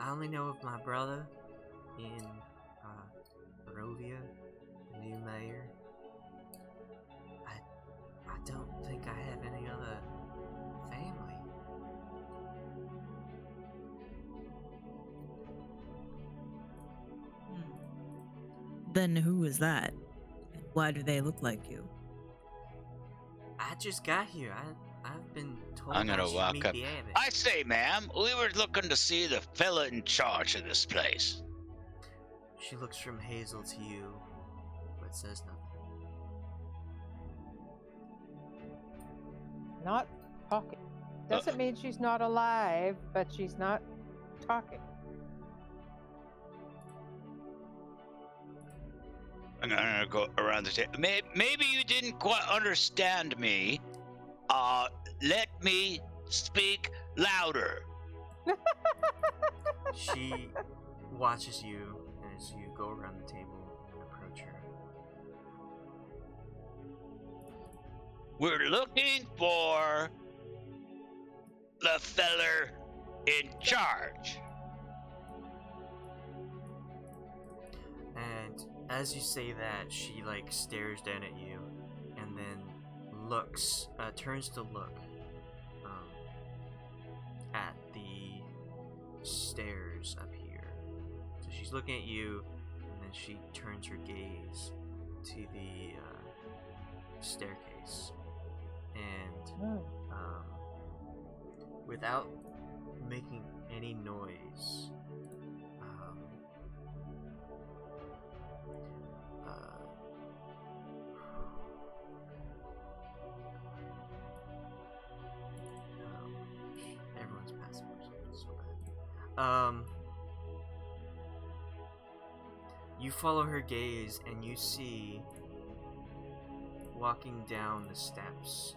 only know of my brother in Barovia, the new mayor. I don't think I have any other family. then who is that? And why do they look like you? I just got here. I've been told I'm I gonna should walk meet up. the abbot. I say, ma'am, we were looking to see the fella in charge of this place. She looks from Hazel to you, but says nothing. Not talking. Doesn't mean she's not alive, but she's not talking. I'm gonna go around the table. Maybe you didn't quite understand me. Let me speak louder. She watches you as you go around the table and approach her. We're looking for the feller in charge. And as you say that, she like stares down at you and then looks, turns to look stairs up here. So she's looking at you, and then she turns her gaze to the staircase. And without making any noise, everyone's passive is so bad. You follow her gaze and you see walking down the steps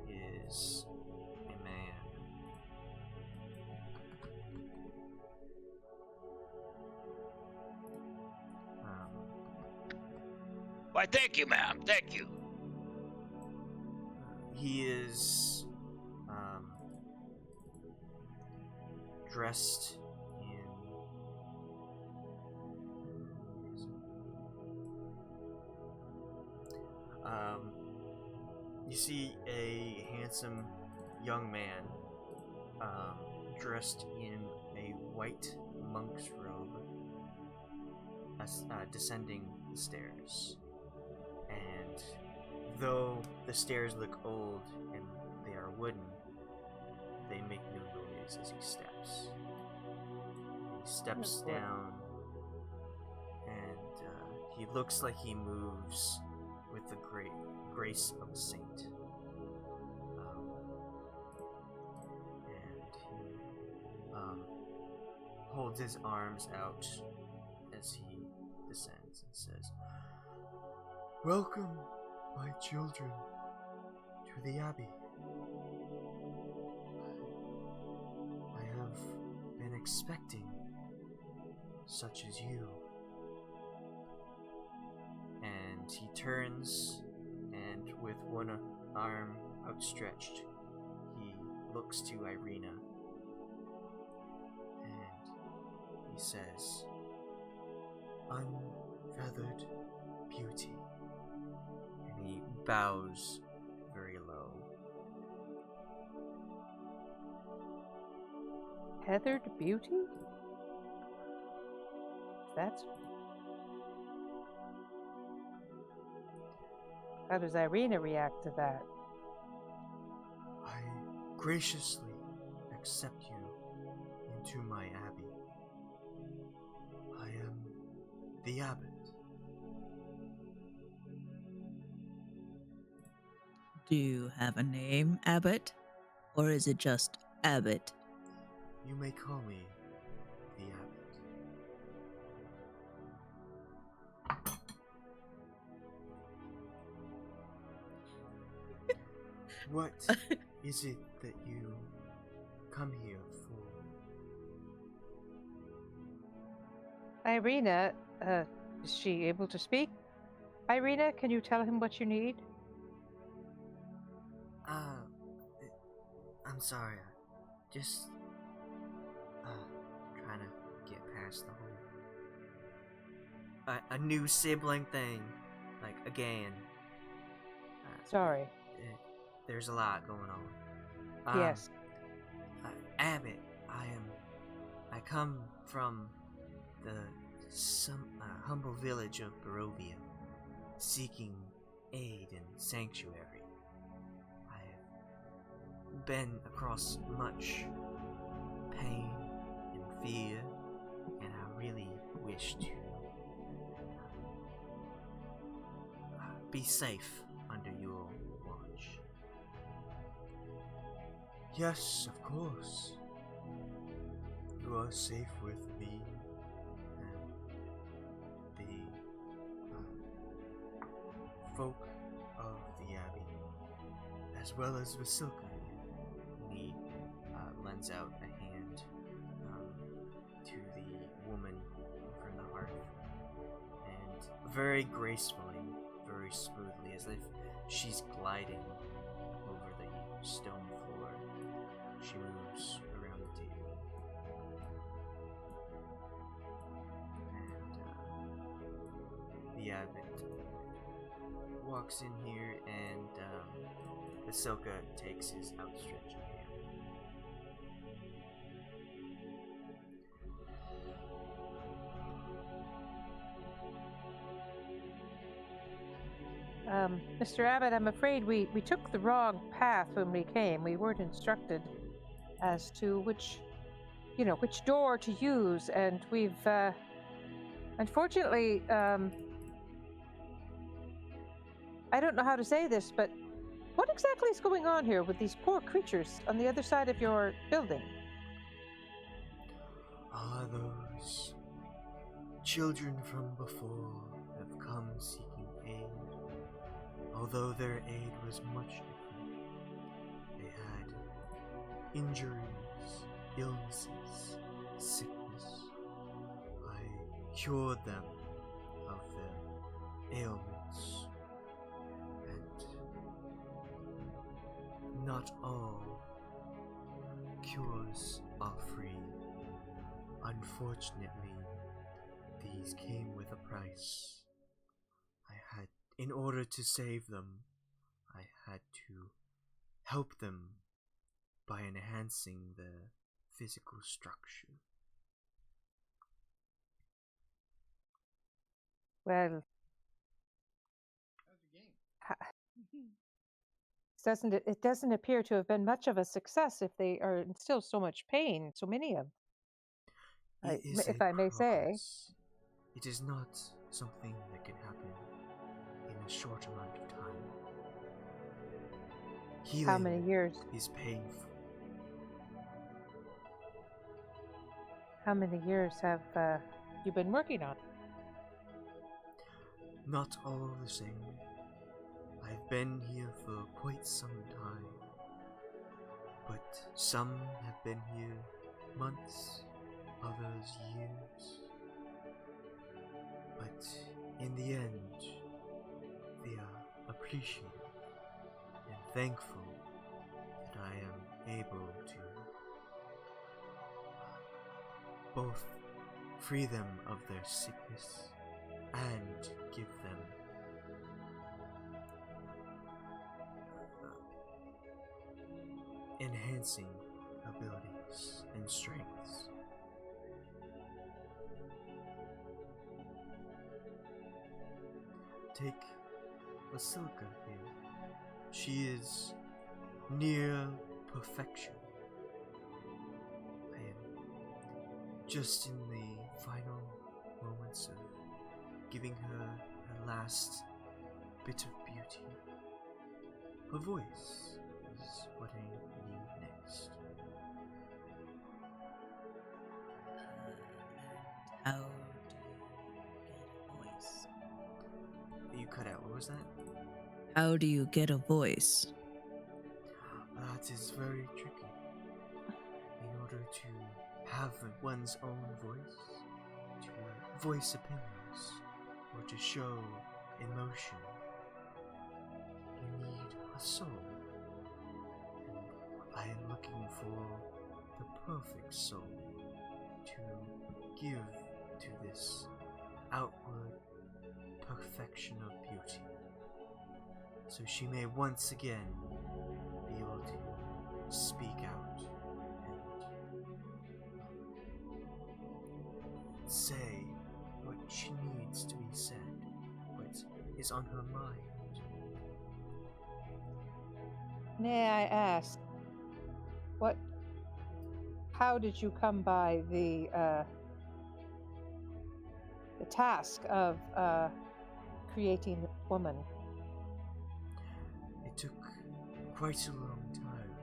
is a man. Why, thank you, ma'am. Thank you. He is dressed in you see a handsome young man dressed in a white monk's robe descending the stairs. And though the stairs look old and they are wooden, they make no noise as he steps. He steps down, and he looks like he moves with the great grace of a saint. And he holds his arms out as he descends and says, "Welcome, my children, to the Abbey. I have been expecting such as you." And he turns, and with one arm outstretched, he looks to Irina, and he says, "Unfeathered beauty." And he bows very low. Feathered beauty? That's... How does Irina react to that? "I graciously accept you into my abbey. I am the Abbot." Do you have a name, Abbot? Or is it just Abbot? "You may call me the Abbot." What is it that you come here for? Irina, is she able to speak? Irina, can you tell him what you need? I'm sorry, just trying to get past the whole a new sibling thing, like again. Sorry. There's a lot going on. Yes. Abbot, I come from the humble village of Barovia, seeking aid and sanctuary. I have been across much pain and fear, and I really wish to be safe under your watch. "Yes, of course. You are safe with me and the folk of the Abbey, as well as Vasilka." He lends out a hand to the woman from the hearth, and very gracefully, very smoothly, as if she's gliding over the stone floor, she moves around the table. And the Abbot walks in here, and Vasilka takes his outstretched hand. Mr. Abbot, I'm afraid we took the wrong path when we came. We weren't instructed as to which door to use, and we've, unfortunately, I don't know how to say this, but what exactly is going on here with these poor creatures on the other side of your building? Are those children from before have come seeking aid? Although their aid was much different. They had injuries, illnesses, sickness. I cured them of their ailments. And not all cures are free. Unfortunately, these came with a price. In order to save them, I had to help them by enhancing their physical structure. Well, it doesn't appear to have been much of a success if they are in still so much pain, so many of them. If I may say. It is not something that can happen in a short amount of time. Healing How many years? Is painful. How many years have you been working on? Not all the same. I've been here for quite some time, but some have been here months, others years. But in the end, they are appreciative and thankful that I am able to both free them of their sickness and give them enhancing abilities and strengths. Take Basilica here. She is near perfection. I am just in the final moments of giving her her last bit of beauty. Her voice is what I need next. How do you get a voice? You cut out. What was that? How do you get a voice? That is very tricky. In order to have one's own voice, to voice opinions, or to show emotion, you need a soul. And I am looking for the perfect soul to give to this outward perfection of beauty, so she may once again be able to speak out and say what she needs to be said, what is on her mind. May I ask, how did you come by the task of creating this woman? It took quite a long time.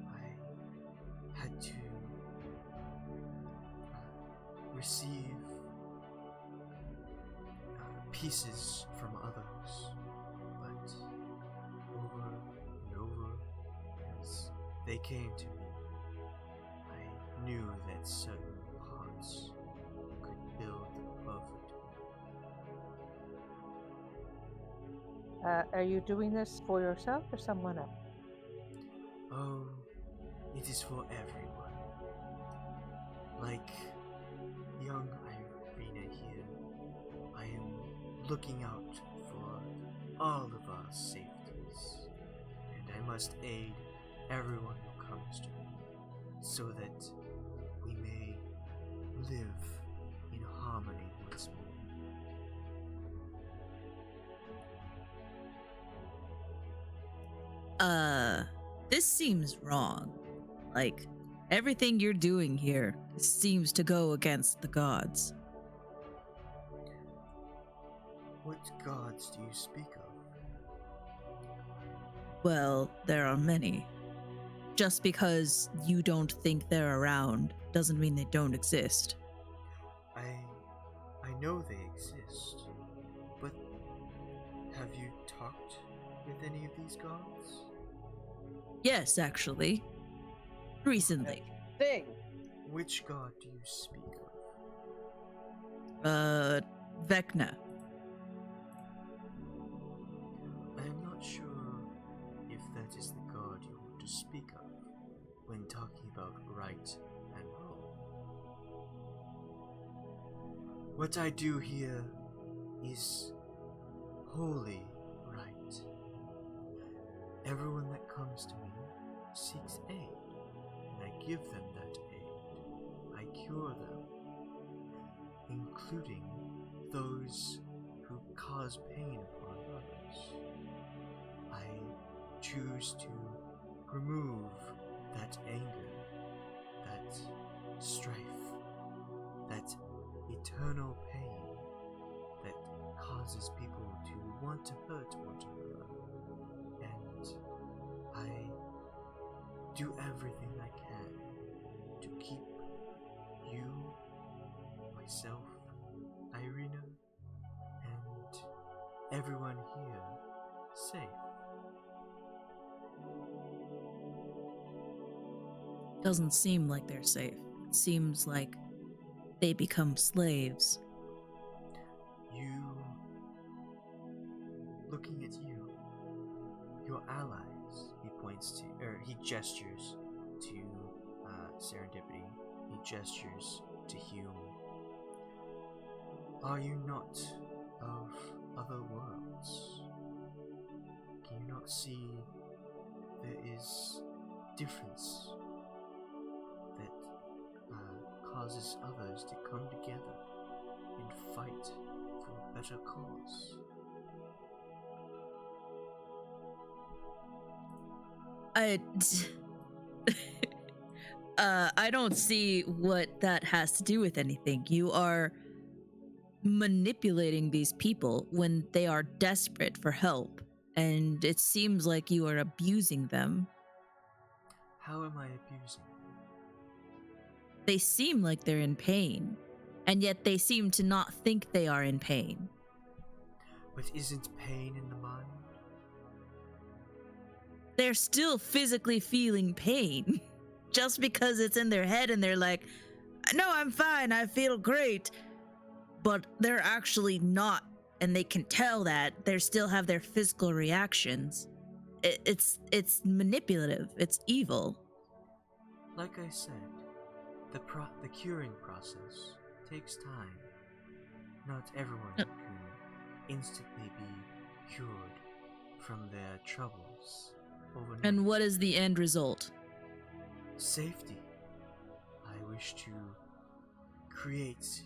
I had to receive pieces from others, but over and over as they came to me, I knew that certain parts could build the perfect one. Are you doing this for yourself or someone else? Oh, it is for everyone. Like young Irina here, I am looking out for all of our safeties, and I must aid everyone who comes to me, so that we may live in harmony once more. This seems wrong. Like, everything you're doing here seems to go against the gods. What gods do you speak of? Well, there are many. Just because you don't think they're around doesn't mean they don't exist. I know they exist, but have you talked with any of these gods? Yes, actually. Recently. Thing. Which god do you speak of? Vecna. I am not sure if that is the god you want to speak of when talking about right and wrong. What I do here is wholly right. Everyone that comes to me seeks aid, and I give them that aid. I cure them, including those who cause pain upon others. I choose to remove that anger, that strife, that eternal pain that causes people to want to hurt one another. And I do everything I can to keep you, myself, Irina, and everyone here safe. Doesn't seem like they're safe. It seems like they become slaves. Looking at you, your allies, he gestures to Serendipity, he gestures to Hume. Are you not of other worlds? Can you not see there is difference that causes others to come together and fight for a better cause? I don't see what that has to do with anything. You are manipulating these people when they are desperate for help, and it seems like you are abusing them. How am I abusing them? They seem like they're in pain, and yet they seem to not think they are in pain. But isn't pain in the mind? They're still physically feeling pain. Just because it's in their head and they're like, no, I'm fine, I feel great. But they're actually not, and they can tell that. They still have their physical reactions. It's manipulative. It's evil. Like I said, the curing process takes time. Not everyone can instantly be cured from their troubles overnight. And what is the end result? Safety. I wish to create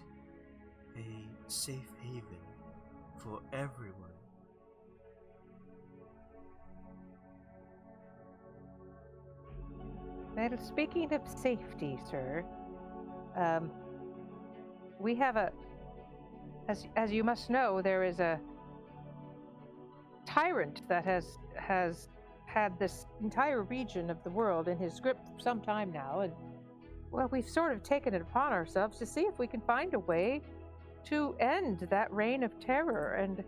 a safe haven for everyone. Well, speaking of safety, sir, we have as you must know, there is a tyrant that has had this entire region of the world in his grip for some time now, and well, we've sort of taken it upon ourselves to see if we can find a way to end that reign of terror, and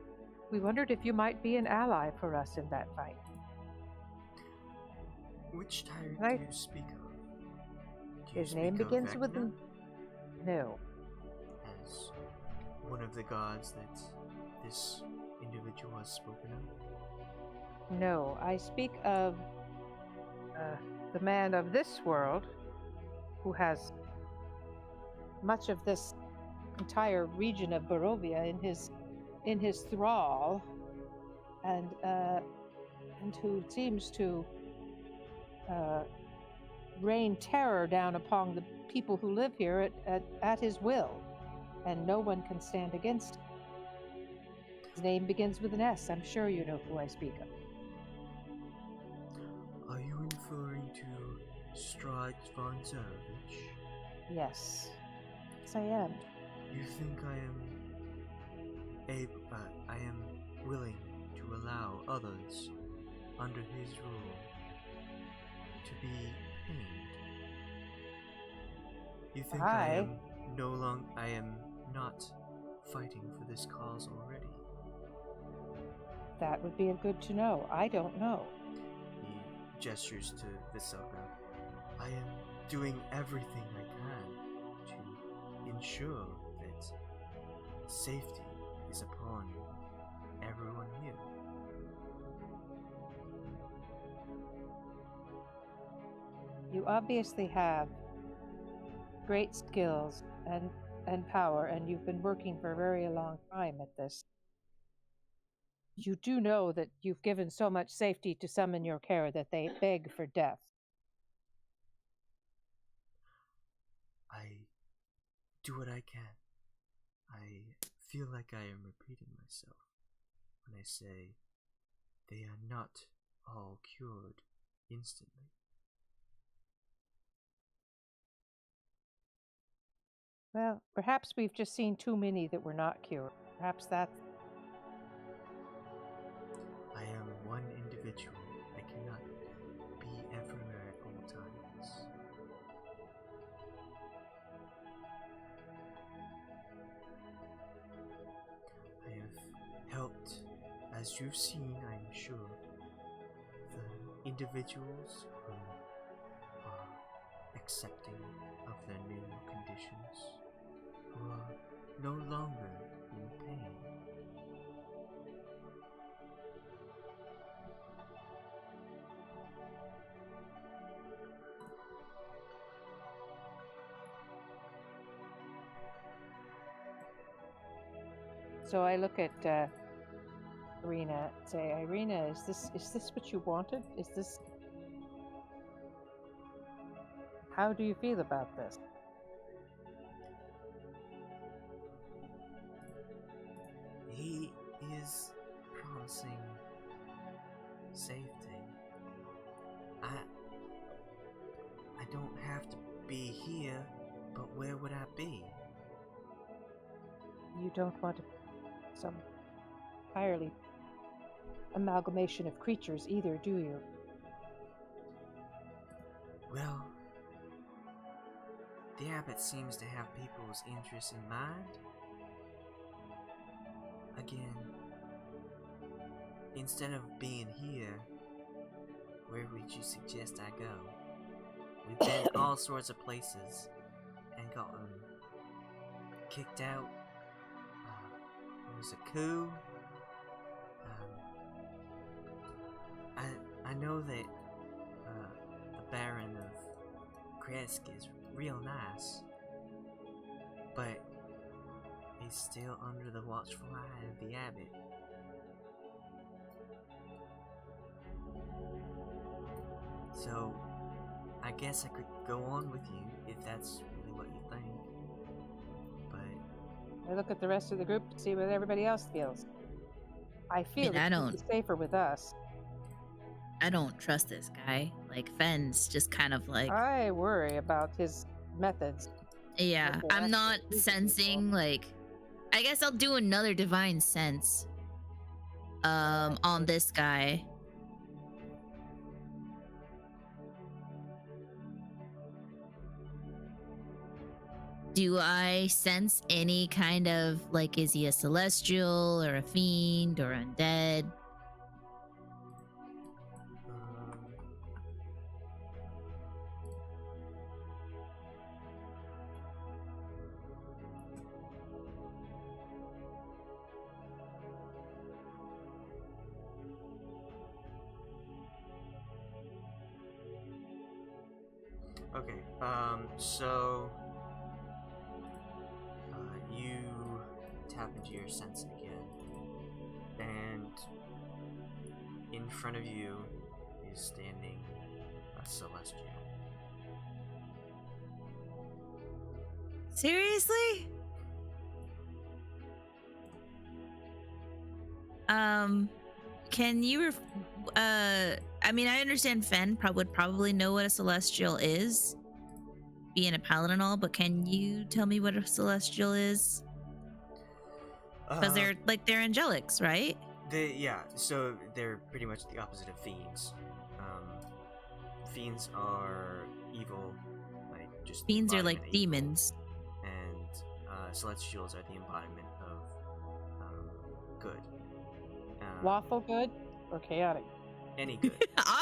we wondered if you might be an ally for us in that fight. Which tyrant do you speak of? Do you His name speak of begins with Vecna? No. As one of the gods that this individual has spoken of? No, I speak of the man of this world who has much of this entire region of Barovia in his thrall, and who seems to rain terror down upon the people who live here at his will, and no one can stand against him. His name begins with an S. I'm sure you know who I speak of. Strahd von Zarovich? Yes. Yes, I am. You think I am willing to allow others under his rule to be hanged? You think I am not fighting for this cause already? That would be good to know. I don't know. He gestures to Visoka. I am doing everything I can to ensure that safety is upon everyone here. You obviously have great skills and power, and you've been working for a very long time at this. You do know that you've given so much safety to some in your care that they beg for death. I do what I can. I feel like I am repeating myself when I say they are not all cured instantly. Well, perhaps we've just seen too many that were not cured. Perhaps that's... I am one individual. I cannot be everywhere at all times. I have helped, as you've seen, I'm sure, the individuals who are accepting of their new conditions, who are no longer in pain. So I look at Irina and say, Irina, is this what you wanted? Is this... How do you feel about this? He is promising safety. I don't have to be here, but where would I be? You don't want some entirely amalgamation of creatures either, do you? Well, the Abbot seems to have people's interests in mind. Again, instead of being here, where would you suggest I go? We've been all sorts of places and gotten kicked out. There was a coup. I know that the Baron of Kresk is real nice, but he's still under the watchful eye of the Abbot. So, I guess I could go on with you if that's really what you think. But I look at the rest of the group to see what everybody else feels. I feel I don't- it's safer with us. I don't trust this guy. Like, Fenn's just kind of like, I worry about his methods. yeah, Okay, I'm that's not what we can sensing, do. like, I guess I'll do another divine sense on this guy. Do I sense any kind of, like, is he a celestial or a fiend or undead? okay, so you tap into your sense again, and in front of you is standing a celestial. Seriously? Can you I mean, I understand Fenn would probably know what a celestial is, being a paladin and all, but can you tell me what a celestial is? Because they're angelics, right? So they're pretty much the opposite of fiends. Fiends are evil, like just the Fiends are embodiment like of evil, demons. and celestials are the embodiment of good. Lawful good or chaotic? Any good.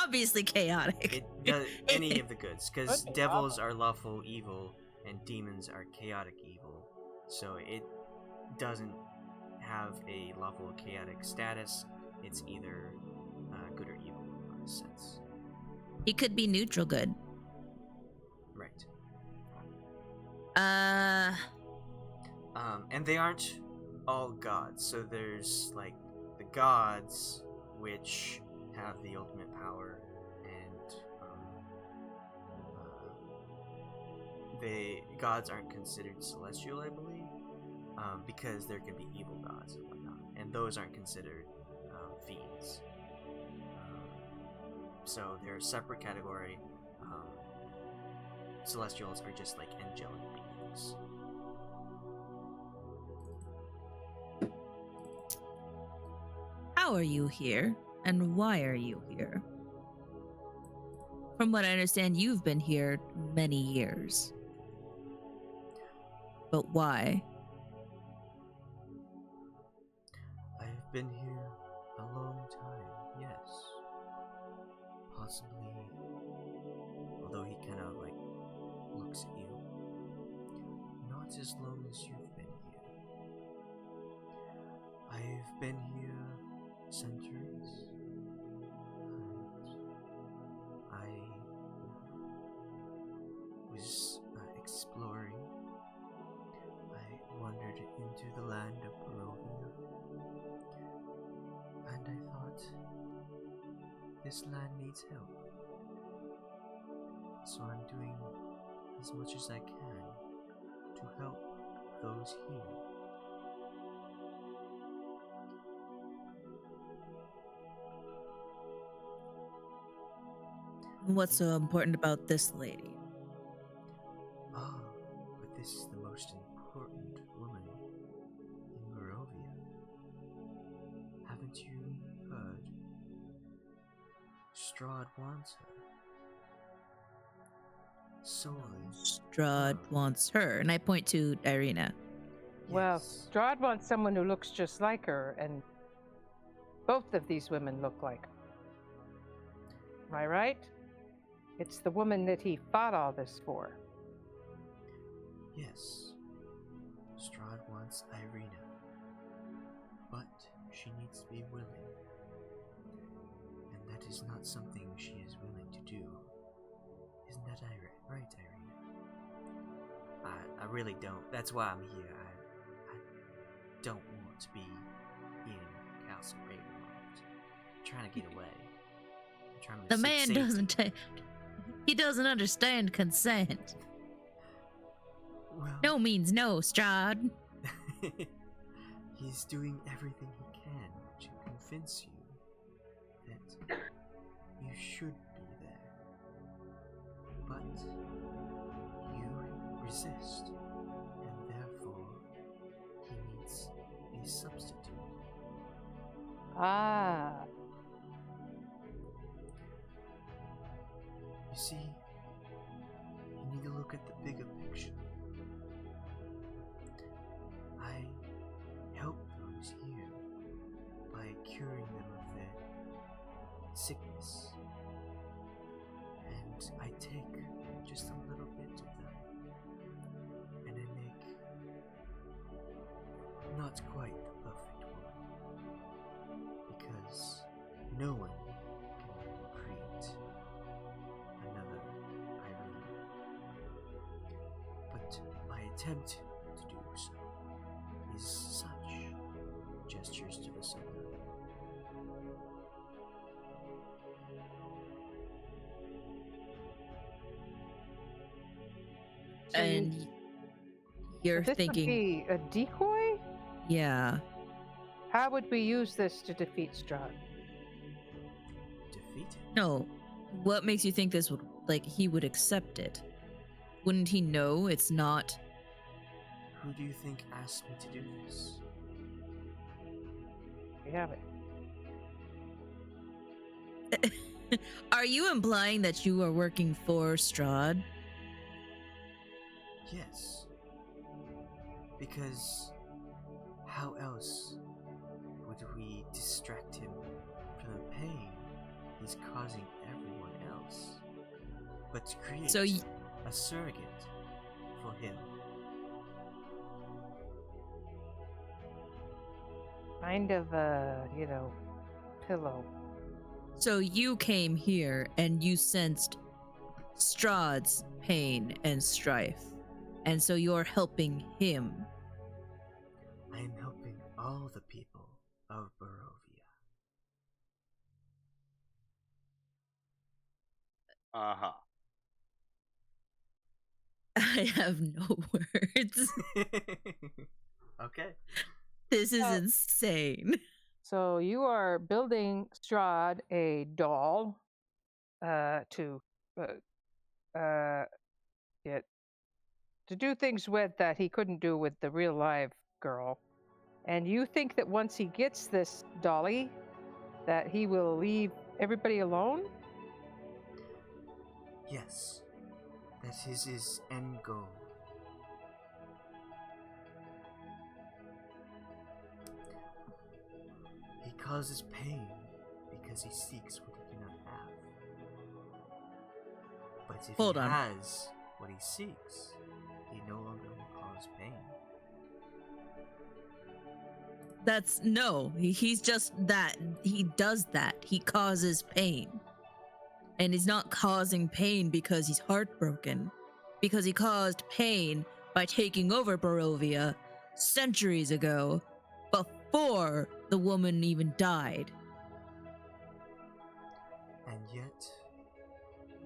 Obviously chaotic. It does any of the goods, because Could be devils lawful. are lawful evil and demons are chaotic evil. So it doesn't have a lawful or chaotic status. It's either good or evil in a sense. He could be neutral good. Right. And they aren't all gods. So there's like the gods, which have the ultimate power, and gods aren't considered celestial, I believe, because there can be evil gods and whatnot, and those aren't considered fiends. So they're a separate category. Celestials are just like angelic beings. How are you here, and why are you here? From what I understand, you've been here many years. But why? I've been here a long time, yes. Possibly, although he kind of like looks at you, not as long as you've been here. I've been here centuries, and I was exploring. I wandered into the land of Barovia, and I thought, this land needs help. So I'm doing as much as I can to help those here. What's so important about this lady? Ah, but this is the most important woman in Barovia. Haven't you heard? Strahd wants her. Sorely. Strahd wants her, and I point to Irina. Well, Yes. Strahd wants someone who looks just like her, and both of these women look like her. Am I right? It's the woman that he fought all this for. Yes. Strahd wants Irina. But she needs to be willing. And that is not something she is willing to do. Isn't that right, Irina? I really don't. That's why I'm here. I don't want to be in Castle Reborn. I'm trying to get away. I'm trying to The seek man safety. doesn't he doesn't understand consent. Well, No means no, Strahd. he's doing everything he can to convince you that you should be there. But you resist, and therefore he needs a substitute. Ah, You see, you need to look at the bigger picture. I help those here by curing them of their sickness. And I take just a little bit of them, and I make not quite the perfect one. Because no one can create another Irene. But my attempt to do so is such gestures to the sun. So And you're this thinking, would be a decoy? yeah. How would we use this to defeat Strahd? defeat him. No. What makes you think this would, like, he would accept it? Wouldn't he know it's not? Who do you think asked me to do this? We have it. Are you implying that you are working for Strahd? Yes. Because how else would we distract him from the pain he's causing everyone else? But to create So a surrogate for him. Kind of a, pillow. So you came here and you sensed Strahd's pain and strife, and so you're helping him. I am helping all the people of Barovia. Uh-huh. I have no words. Okay. This is insane. So you are building Strahd a doll to do things with that he couldn't do with the real live girl. And you think that once he gets this dolly, that he will leave everybody alone? Yes. That is his end goal. He causes pain because he seeks what he cannot have. But if Hold he on. has what he seeks, he no longer will cause pain. He's just that. He does that. He causes pain. And he's not causing pain because he's heartbroken. Because he caused pain by taking over Barovia centuries ago, before the woman even died. And yet,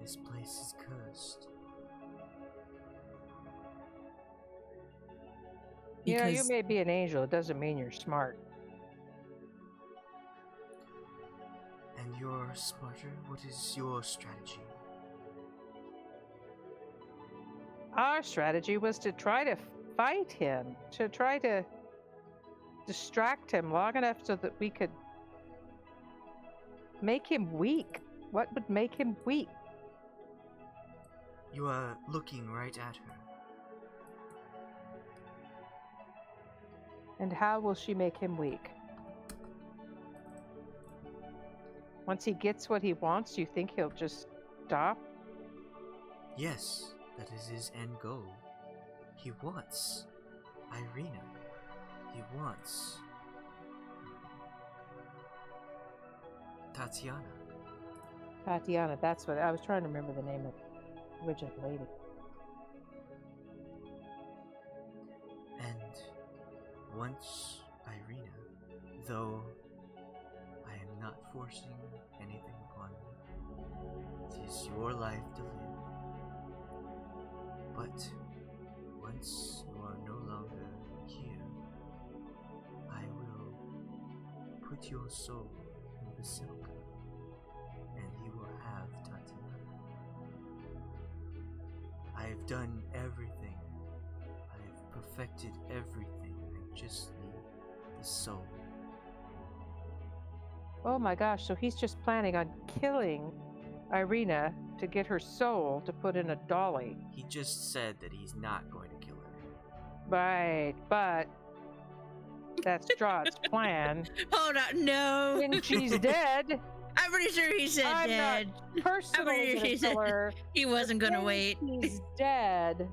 this place is cursed. You Because may be an angel. It doesn't mean you're smart. And you're smarter? What is your strategy? Our strategy was to try to fight him, to try to distract him long enough so that we could make him weak. What would make him weak? You are looking right at her. And how will she make him weak? Once he gets what he wants, do you think he'll just stop? Yes, that is his end goal. He wants Irina. He wants Tatiana. Tatiana, that's what I was trying to remember the name of the original lady. And once Irina, though I am not forcing anything upon you, it is your life to live. But once you are no longer here, I will put your soul in Basilica, and you will have Tatiana. I have done everything. I have perfected everything. I just need the soul. Oh my gosh, so he's just planning on killing Irina to get her soul to put in a dolly. He just said that he's not going to kill her. Right, but that's Strahd's plan. hold on, no. When she's dead, I'm pretty sure he said I'm dead. not personally sure gonna he kill said her. he wasn't gonna When wait. She's dead.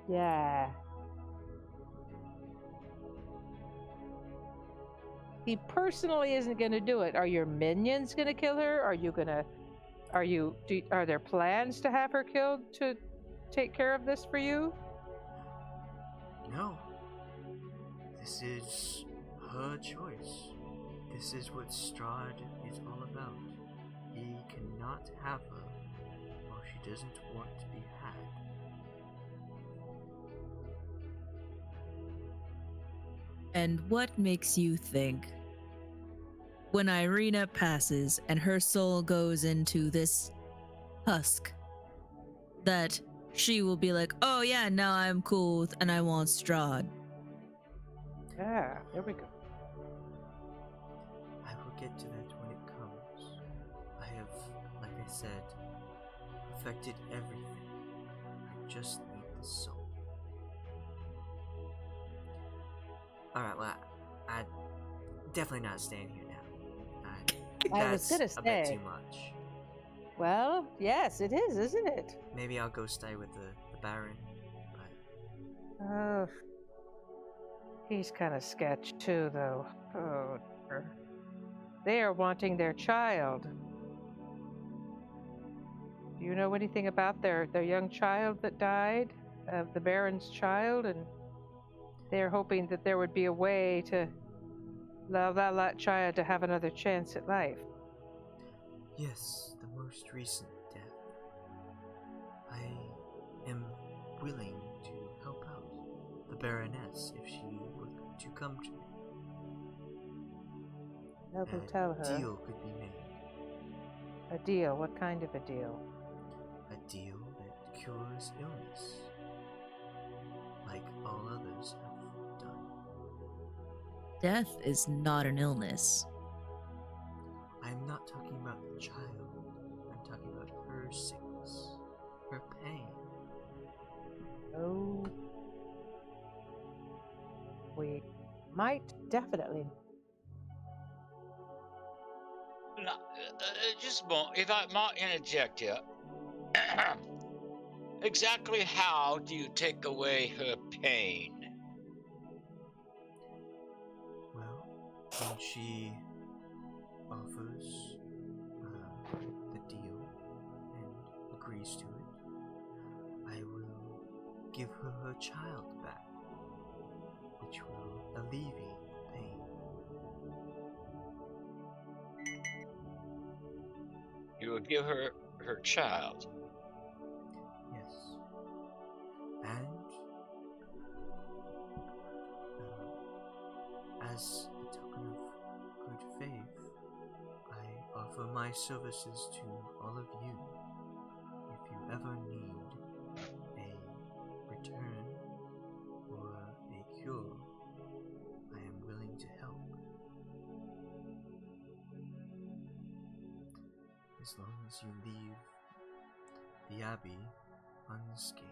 Yeah. He personally isn't going to do it. Are your minions going to kill her? Are there plans to have her killed to take care of this for you? No. This is her choice. This is what Strahd is all about. He cannot have her, or she doesn't want to be had. And what makes you think when Irina passes and her soul goes into this husk, that she will be like, oh yeah, now I'm cool with, and I want Strahd. Yeah, there we go. I will get to that when it comes. I have, like I said, perfected everything. I just need the soul. Alright, well, I definitely not staying here now. I was That's gonna a bit say. too much. Well, yes, it is, isn't it? Maybe I'll go stay with the Baron. But Oh, he's kind of sketch too, though. Oh, dear. They are wanting their child. Do you know anything about their young child that died? Of the Baron's child? And they're hoping that there would be a way to allow that child to have another chance at life. yes, the most recent death. I am willing to help out the Baroness if she were to come to me. I will tell her. A deal could be made. A deal? What kind of a deal? A deal that cures illness, like all others have done. Death is not an illness. I'm not talking about the child. I'm talking about her sickness, her pain. Oh. We might definitely. Now, just a moment, if I might interject here. Exactly how do you take away her pain? Well, when she offers the deal and agrees to it, I will give her her child back, which will alleviate the pain. You will give her her child. Yes. And as a token of good faith, I offer my services to all of you. If you ever need a return or a cure, I am willing to help. As long as you leave the Abbey unscathed.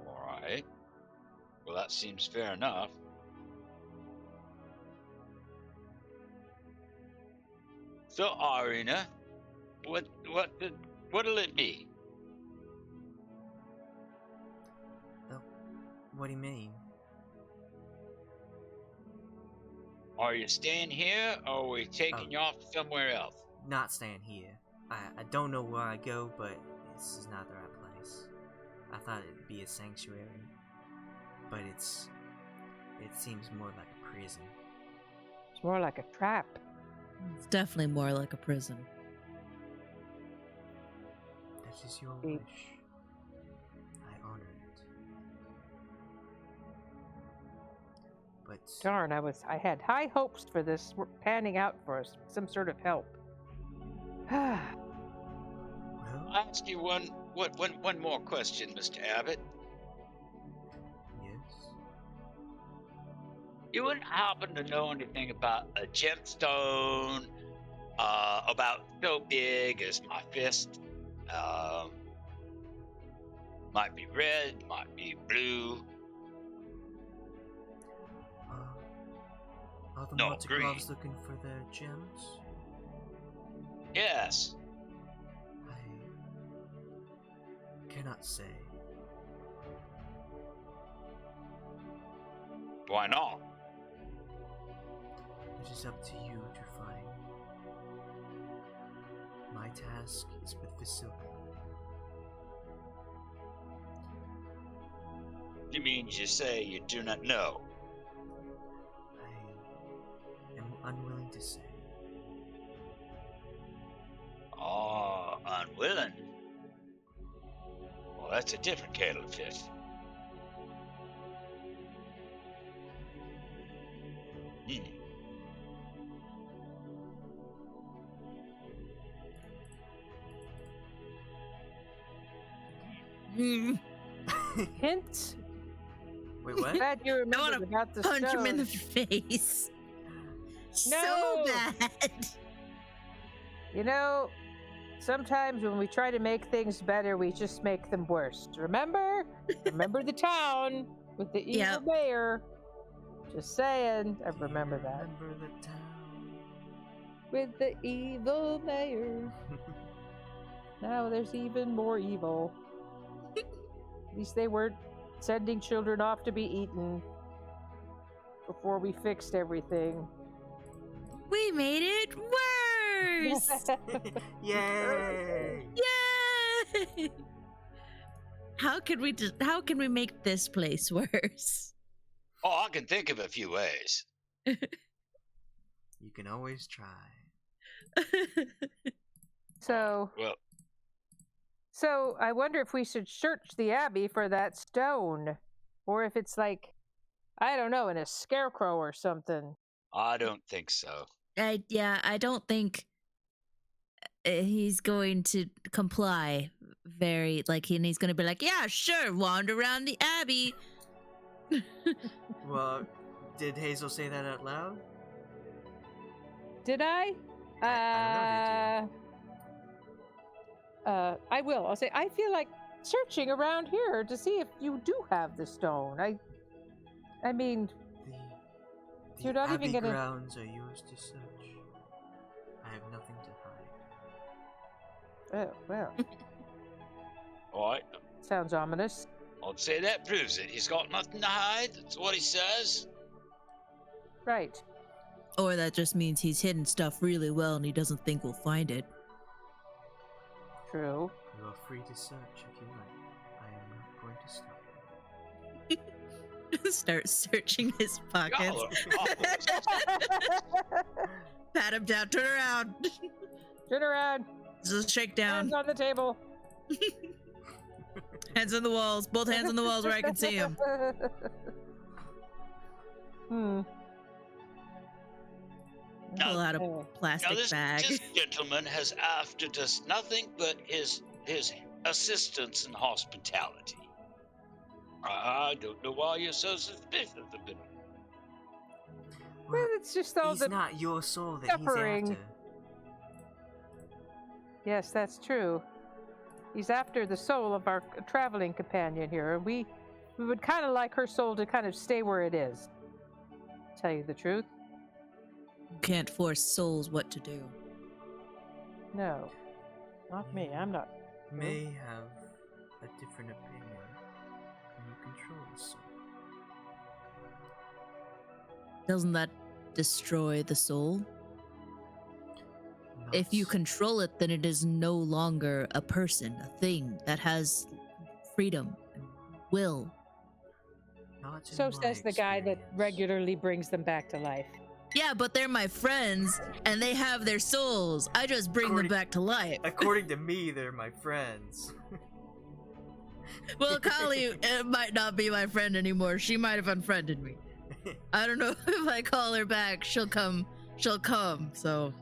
All right. Well, that seems fair enough. So, Irina, what'll it be? Oh, what do you mean? Are you staying here, or are we taking you off somewhere else? Not staying here. I don't know where I go, but this is not the right place. I thought it'd be a sanctuary, but it seems more like a prison. It's more like a trap. It's definitely more like a prison. That is your wish. I honor it. But Darn, I had high hopes for this panning out for us. Some sort of help. well, I'll ask you one more question, Mr. Abbot. yes. You wouldn't happen to know anything about a gemstone, about so big as my fist? Might be red, might be blue. Are the No, Monte green. Claws looking for their gems? Yes. I cannot say. Why not? It is up to you to find. My task is with the silver. You mean you say you do not know? I am unwilling to say. Oh, unwilling. Well, that's a different kettle of fish. Mm, Hint. Wait, what? Glad you I remembered want about to the punch him in the stone. face. So No! bad. You know, sometimes when we try to make things better, we just make them worse. Remember? Remember the town with the evil Yep. mayor. Just saying. I remember that. Remember the town. With the evil mayor. Now there's even more evil. At least they weren't sending children off to be eaten before we fixed everything. We made it worse. Yay! Yay! How can we make this place worse? Oh, I can think of a few ways. You can always try. So Well, I wonder if we should search the abbey for that stone, or if it's like, I don't know, in a scarecrow or something. I don't think so. I don't think he's going to comply very and he's going to be like, yeah, sure, wander around the abbey. Well, did Hazel say that out loud? Did I? I don't know, I will. I'll say, I feel like searching around here to see if you do have the stone. I mean, The You're not even abbey gonna- grounds are yours to search. I have nothing to hide. well, All right, sounds ominous. I'd say that proves it. He's got nothing to hide. That's what he says. Right. Or that just means he's hidden stuff really well and he doesn't think we'll find it. True. You are free to search if you like. I am not going to stop. Start searching his pockets. Y'all are awful. Pat him down. Turn around. Turn around. Just shake down. Hands on the table. Hands on the walls. Both hands on the walls where I can see him. Hmm. Pull out a Okay. plastic Now, this bag. gentleman has after us nothing but his assistance and hospitality. I don't know why you're so suspicious of him. Well, it's just all He's the. not your soul that suffering. he's after. Yes, that's true. He's after the soul of our traveling companion here, and we would kind of like her soul to kind of stay where it is. Tell you the truth. You can't force souls what to do. No, not me. I'm not. May have a different opinion. Can you control the soul? Doesn't that destroy the soul? If you Not- control it, then it is no longer a person, a thing that has freedom and will. not in So my says the guy that experience. regularly brings them back to life. Yeah, but they're my friends and they have their souls. I just bring them According- back to life. According to me, they're my friends. Well, Kali might not be my friend anymore. She might have unfriended me. I don't know if I call her back, she'll come. So,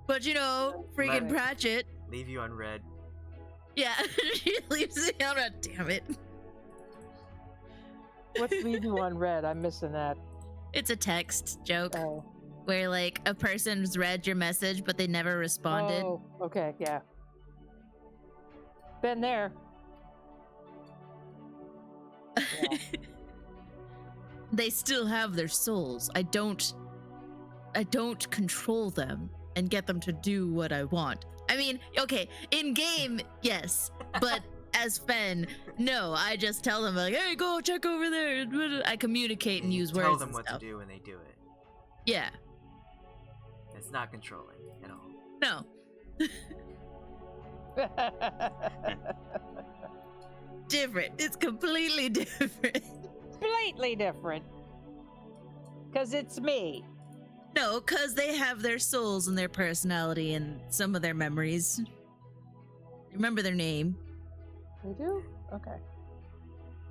but you know, freaking Let- Pratchett. Leave you on red. Yeah, she leaves me on red. Damn it! What's leave you on red? I'm missing that. It's a text joke Oh. where like a person's read your message but they never responded. Oh, okay, yeah. Been there. Yeah. They still have their souls. I don't control them and get them to do what I want. I mean, okay, in game, yes, but as Fenn, no. I just tell them like, "Hey, go check over there." I communicate and You use tell words them and what stuff. to do and they do it. Yeah, It's not controlling at all. no. Different. It's completely different. Completely different. Because it's me. No, because they have their souls and their personality and some of their memories. Remember their name. You do? Okay.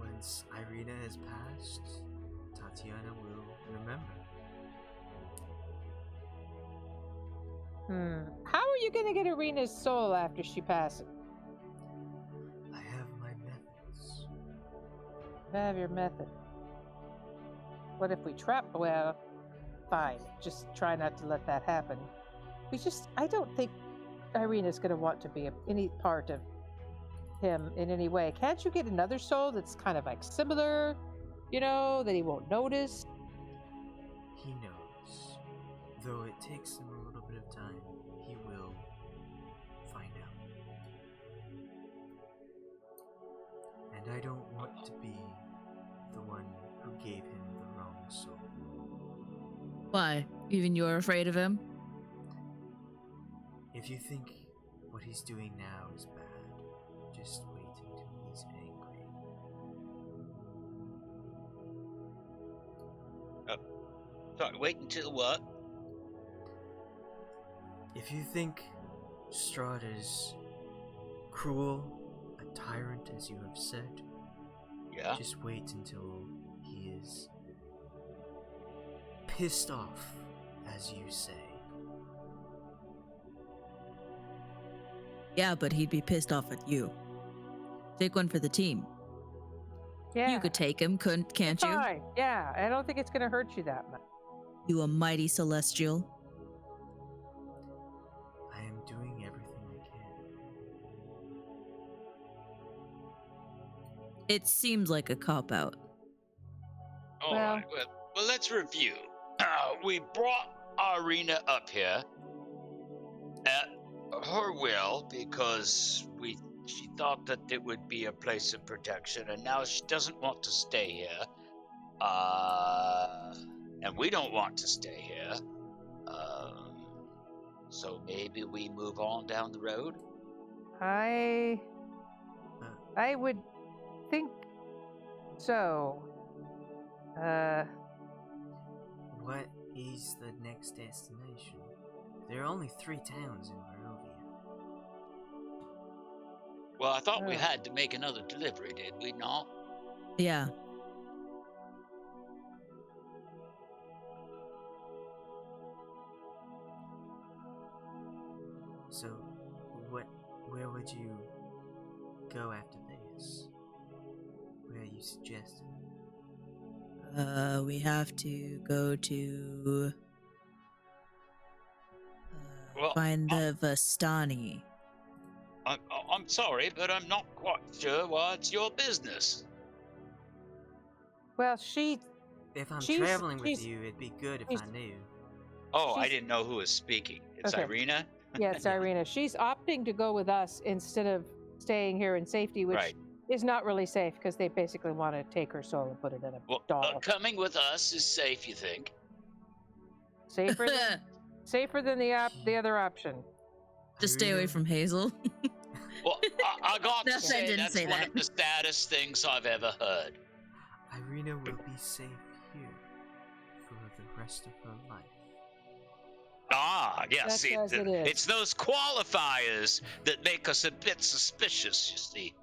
Once Irina has passed, Tatiana will remember. How are you going to get Irina's soul after she passes? I have Have your method. What if we trap? Well, fine. Just try not to let that happen. I don't think Irina's going to want to be any part of him in any way. Can't you get another soul that's kind of like similar, that he won't notice? He knows. Though it takes him a little bit of time, he will find out. And I don't want to be the one who gave him the wrong soul. Why? Even you're afraid of him? If you think what he's doing now is bad, just wait until he's angry. Sorry, wait until what? If you think Strahd is cruel, a tyrant as you have said, Yeah? just wait until he is pissed off, as you say. Yeah, but he'd be pissed off at you. Take one for the team. Yeah. You could take him, can't you? Fine. Yeah, I don't think it's going to hurt you that much. You a mighty celestial. I am doing everything I can. It seems like a cop-out. Alright, well, let's review. We brought Irina up here at her will because she thought that it would be a place of protection, and now she doesn't want to stay here. And we don't want to stay here. So maybe we move on down the road? I would think so. What is the next destination? There are only 3 towns in Barovia. Well, I thought we had to make another delivery, did we not? Yeah. So, where would you go after this? Where are you suggesting? We have to go to... find the Vastani. I'm sorry, but I'm not quite sure why it's your business. Well, If I'm She's- traveling with she's- you, it'd be good if she's- I knew. Oh, I She's- didn't know who was speaking. It's Okay. Irina? yes, Irina. She's opting to go with us instead of staying here in safety, which Right. is not really safe because they basically want to take her soul and put it in a Well, doll. coming with us is safe, you think? Safer than the other option. Just stay away Irina, from Hazel. Well, I got No, to I say didn't that's say one that. of the saddest things I've ever heard. Irina will be safe here for the rest of her life. Ah, yeah, That's see, as it is. it's those qualifiers that make us a bit suspicious, you see.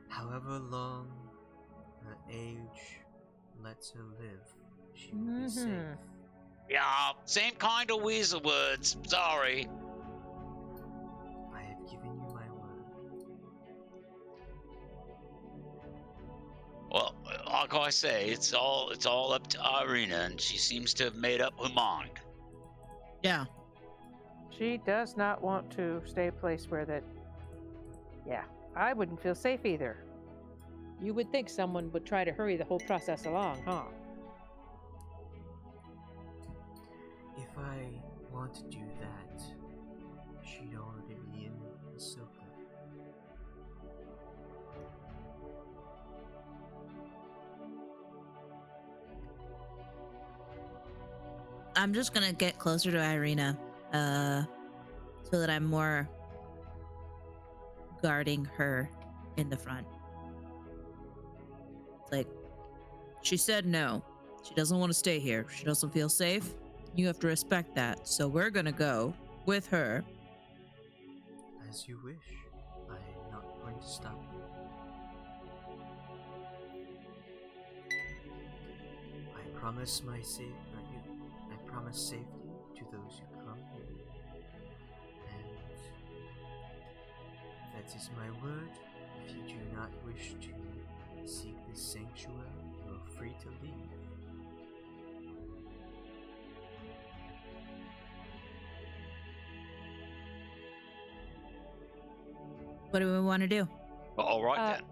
However long her age lets her live, she will be safe. Mhm. Yeah, same kind of weasel words. Sorry. I have given you my word. Well, like I say, it's all up to Irina, and she seems to have made up her mind. Yeah. She does not want to stay a place where that. Yeah, I wouldn't feel safe either. You would think someone would try to hurry the whole process along, huh? If I want to do that, she'd already be in Ahsoka. I'm just gonna get closer to Irina, so that I'm more guarding her in the front. It's like, she said no. She doesn't want to stay here. She doesn't feel safe. You have to respect that. So we're gonna go with her. As you wish. I am not going to stop you. I promise I promise safety to those who come here. And that is my word. If you do not not wish to seek this sanctuary, you are free to leave. What do we want to do? All right then.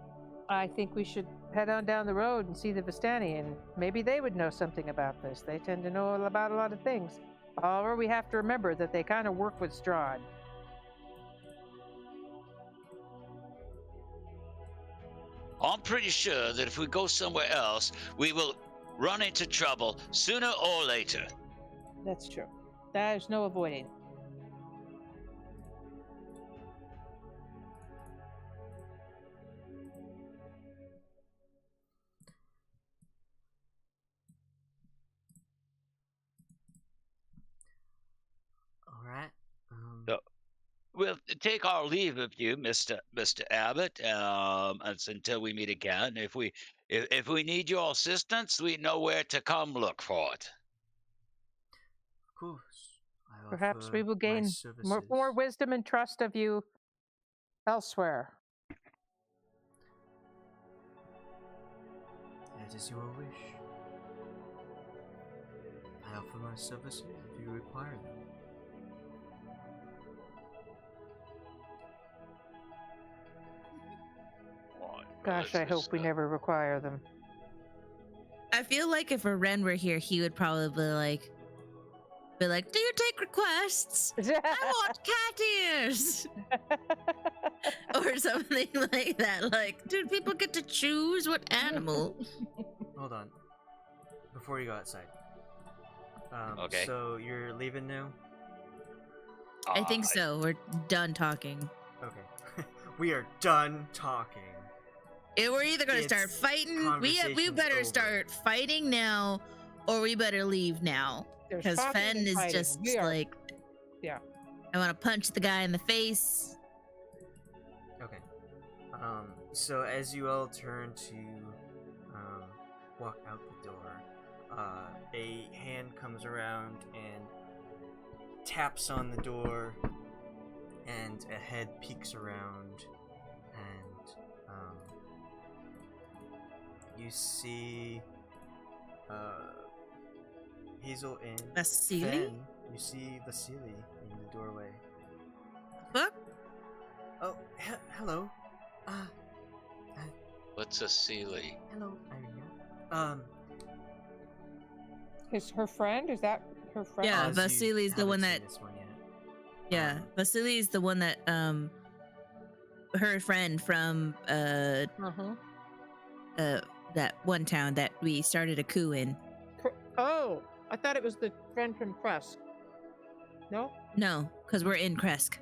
I think we should head on down the road and see the Vistani, and maybe they would know something about this. They tend to know about a lot of things. However, we have to remember that they kind of work with Strahd. I'm pretty sure that if we go somewhere else, we will run into trouble sooner or later. That's true. There's no avoiding. Alright. So, we'll take our leave of you, Mr. Abbot, until we meet again. If we need your assistance, we know where to come look for it. Of course. I Perhaps offer we will my gain more services. wisdom and trust of you elsewhere. That is your wish. I offer my services if you require them. Gosh, I hope we never require them. I feel like if a Renn were here, he would probably be like, "Do you take requests? I want cat ears," or something like that. Like, do people get to choose what animal? Hold on. Before you go outside. Okay. So you're leaving now? I think so. We're done talking. Okay. We are done talking. We're either gonna It's start fighting. We conversation's better over. start fighting now, or we better leave now. There's Because talking Fenn and is fighting. just We are- like, Yeah. I want to punch the guy in the face. Okay. So as you all turn to walk out the door, a hand comes around and taps on the door, and a head peeks around, and you see Hazel and Vasily? Fenn. You see Vasily in the doorway. Fuck. Oh, hello. What's a Sealy? Hello, Irina. Is her friend? Is that her friend? Yeah, Oz, you Vasily's the haven't one seen that- this one yet. Yeah, Vasily's the one that her friend from Uh-huh. that one town that we started a coup in. Oh, I thought it was the friend from Kresk. No? No, because we're in Kresk.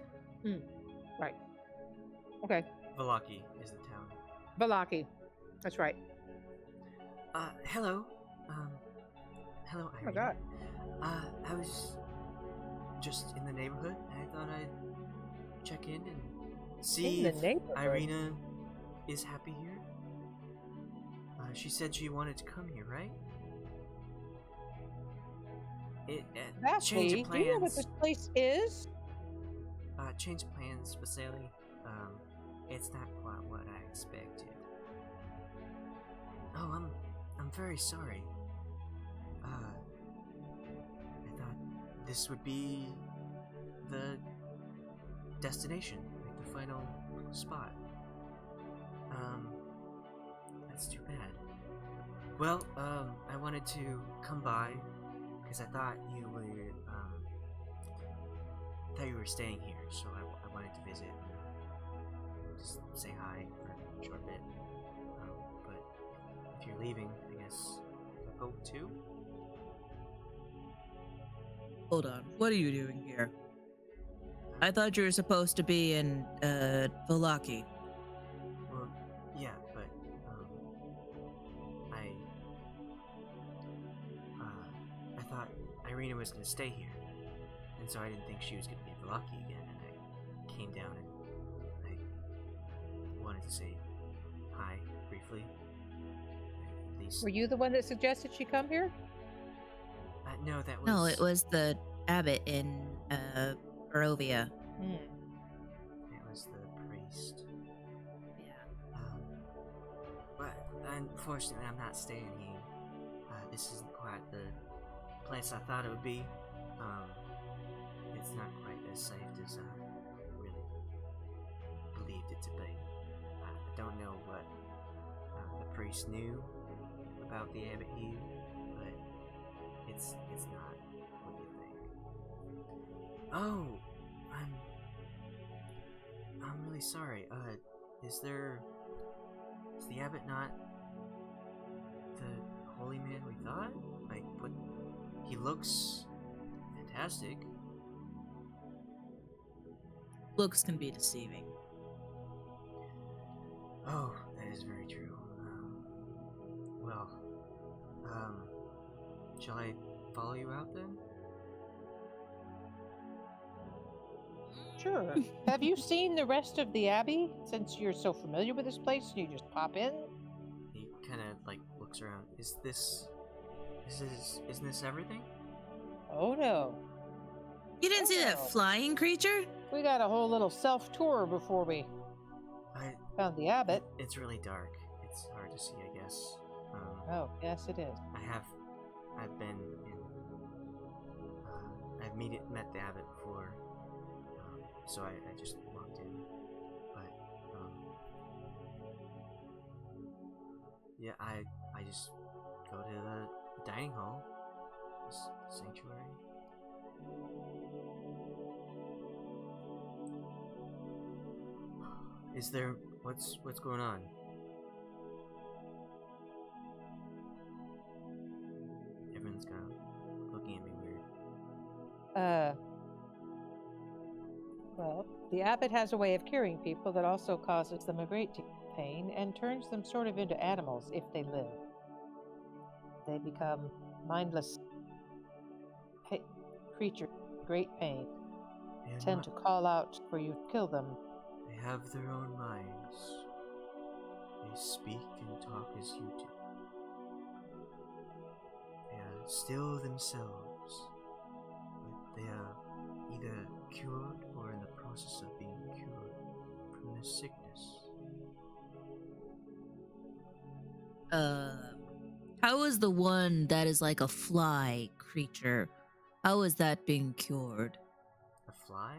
Right. Okay. Valaki is the town. Valaki. That's right. Hello. Hello, Oh Irina. my god. I was just in the neighborhood, and I thought I'd check in and see In the if neighborhood? Irina is happy here. She said she wanted to come here, right? Change Vasily, of do you know what plans. this place is? Change of plans, Vasily. It's not quite what I expected. Oh, I'm very sorry. I thought this would be the destination, like the final spot. That's too bad. Well, I wanted to come by because I thought you were staying here, so I wanted to visit and just say hi for a short bit. But if you're leaving, I guess I'll go too. Hold on. What are you doing here? I thought you were supposed to be in Valaki. Well, yeah, but I thought Irina was gonna stay here, and so I didn't think she was gonna be lucky again. And I came down and I wanted to say hi briefly. At least, Were you the one that suggested she come here? no, that was No, it was the abbot in Barovia. Hmm. It was the priest. Yeah. unfortunately, I'm not staying here. This isn't quite the place I thought it would be. It's not quite as safe as I really believed it to be. I don't know what the priest knew about the abbot here, but it's not what you think. Oh, I'm really sorry. Is the abbot not the holy man we thought? Like, what? He looks fantastic. Looks can be deceiving. Oh, that is very true. Shall I follow you out then? Sure. Have you seen the rest of the Abbey? Since you're so familiar with this place, you just pop in? He kind of like looks around. Isn't this everything? Oh no. You didn't see Oh. that flying creature? We got a whole little self-tour before we found the Abbot. It's really dark. It's hard to see, I guess. Oh, yes it is. I've been in. I've met the Abbot before. So I just walked in, but yeah, I just go to the dining hall, this sanctuary. Is there what's going on? Everyone's kind of looking at me weird. Well, the Abbot has a way of curing people that also causes them a great deal of pain and turns them sort of into animals if they live. They become mindless creatures, great pain, tend to call out for you to kill them. They have their own minds. They speak and talk as you do. They are still themselves, but they are either cured or in the process of being cured from their sickness. How is the one that is like a fly creature? How is that being cured? A fly?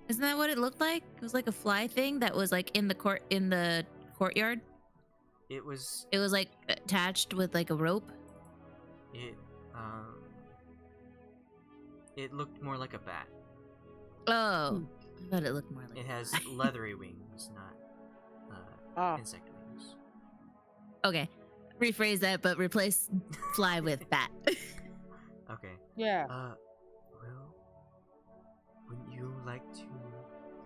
Isn't that what it looked like? It was like a fly thing that was like in the courtyard. It was like attached with like a rope. It looked more like a bat. Oh, I thought it looked more like. It has leathery wings, not insect wings. Okay, rephrase that, but replace fly with bat. Okay. Yeah. Well, wouldn't you like to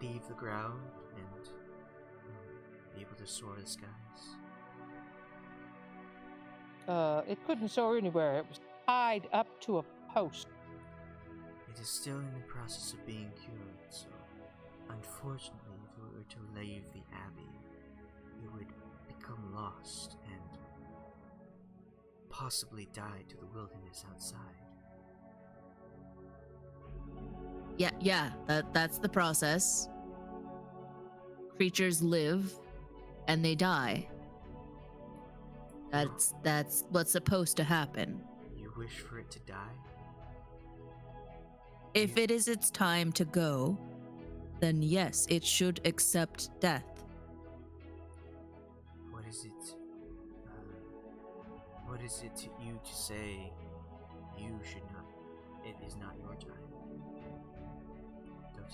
leave the ground and be able to soar the skies? It couldn't soar anywhere. It was tied up to a post. It is still in the process of being cured, so unfortunately, if we were to leave the Abbey, you would become lost and possibly die to the wilderness outside. Yeah, that's the process. Creatures live and they die. That's what's supposed to happen. You wish for it to die? If it is its time to go, then yes, it should accept death. What is it? What is it to you to say you should not? It is not your time.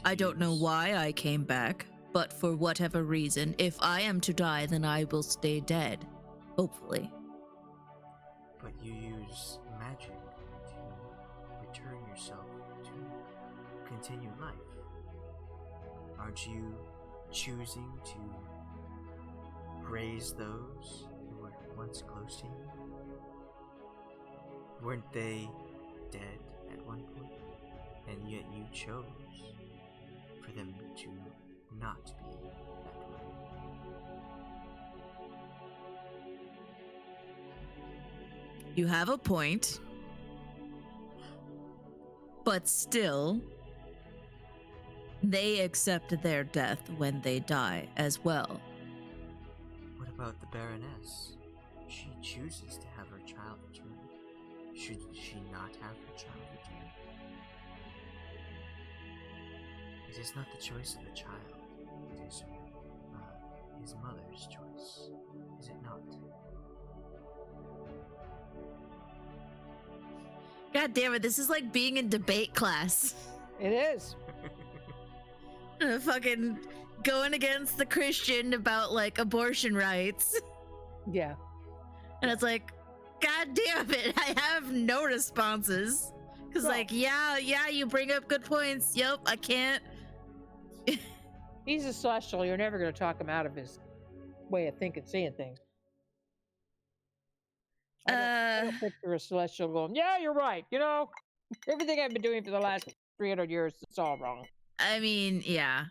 I don't know why I came back, but for whatever reason, if I am to die, then I will stay dead. Hopefully. But you use magic to return yourself to continue life. Aren't you choosing to raise those who were once close to you? Weren't they dead at one point? And yet you chose for them to not be that way. You have a point. But still, they accept their death when they die as well. What about the Baroness? She chooses to have her child returned. Should she not have her child returned? It is not the choice of the child. It is his mother's choice. Is it not? God damn it, this is like being in debate class. It is. Fucking going against the Christian about like abortion rights. Yeah. And it's like, God damn it, I have no responses. Because, Well- like, yeah, you bring up good points. Yep, I can't. He's a celestial. You're never going to talk him out of his way of thinking, seeing things. I don't picture a celestial going, yeah, you're right. You know, everything I've been doing for the last 300 years, it's all wrong. I mean, yeah.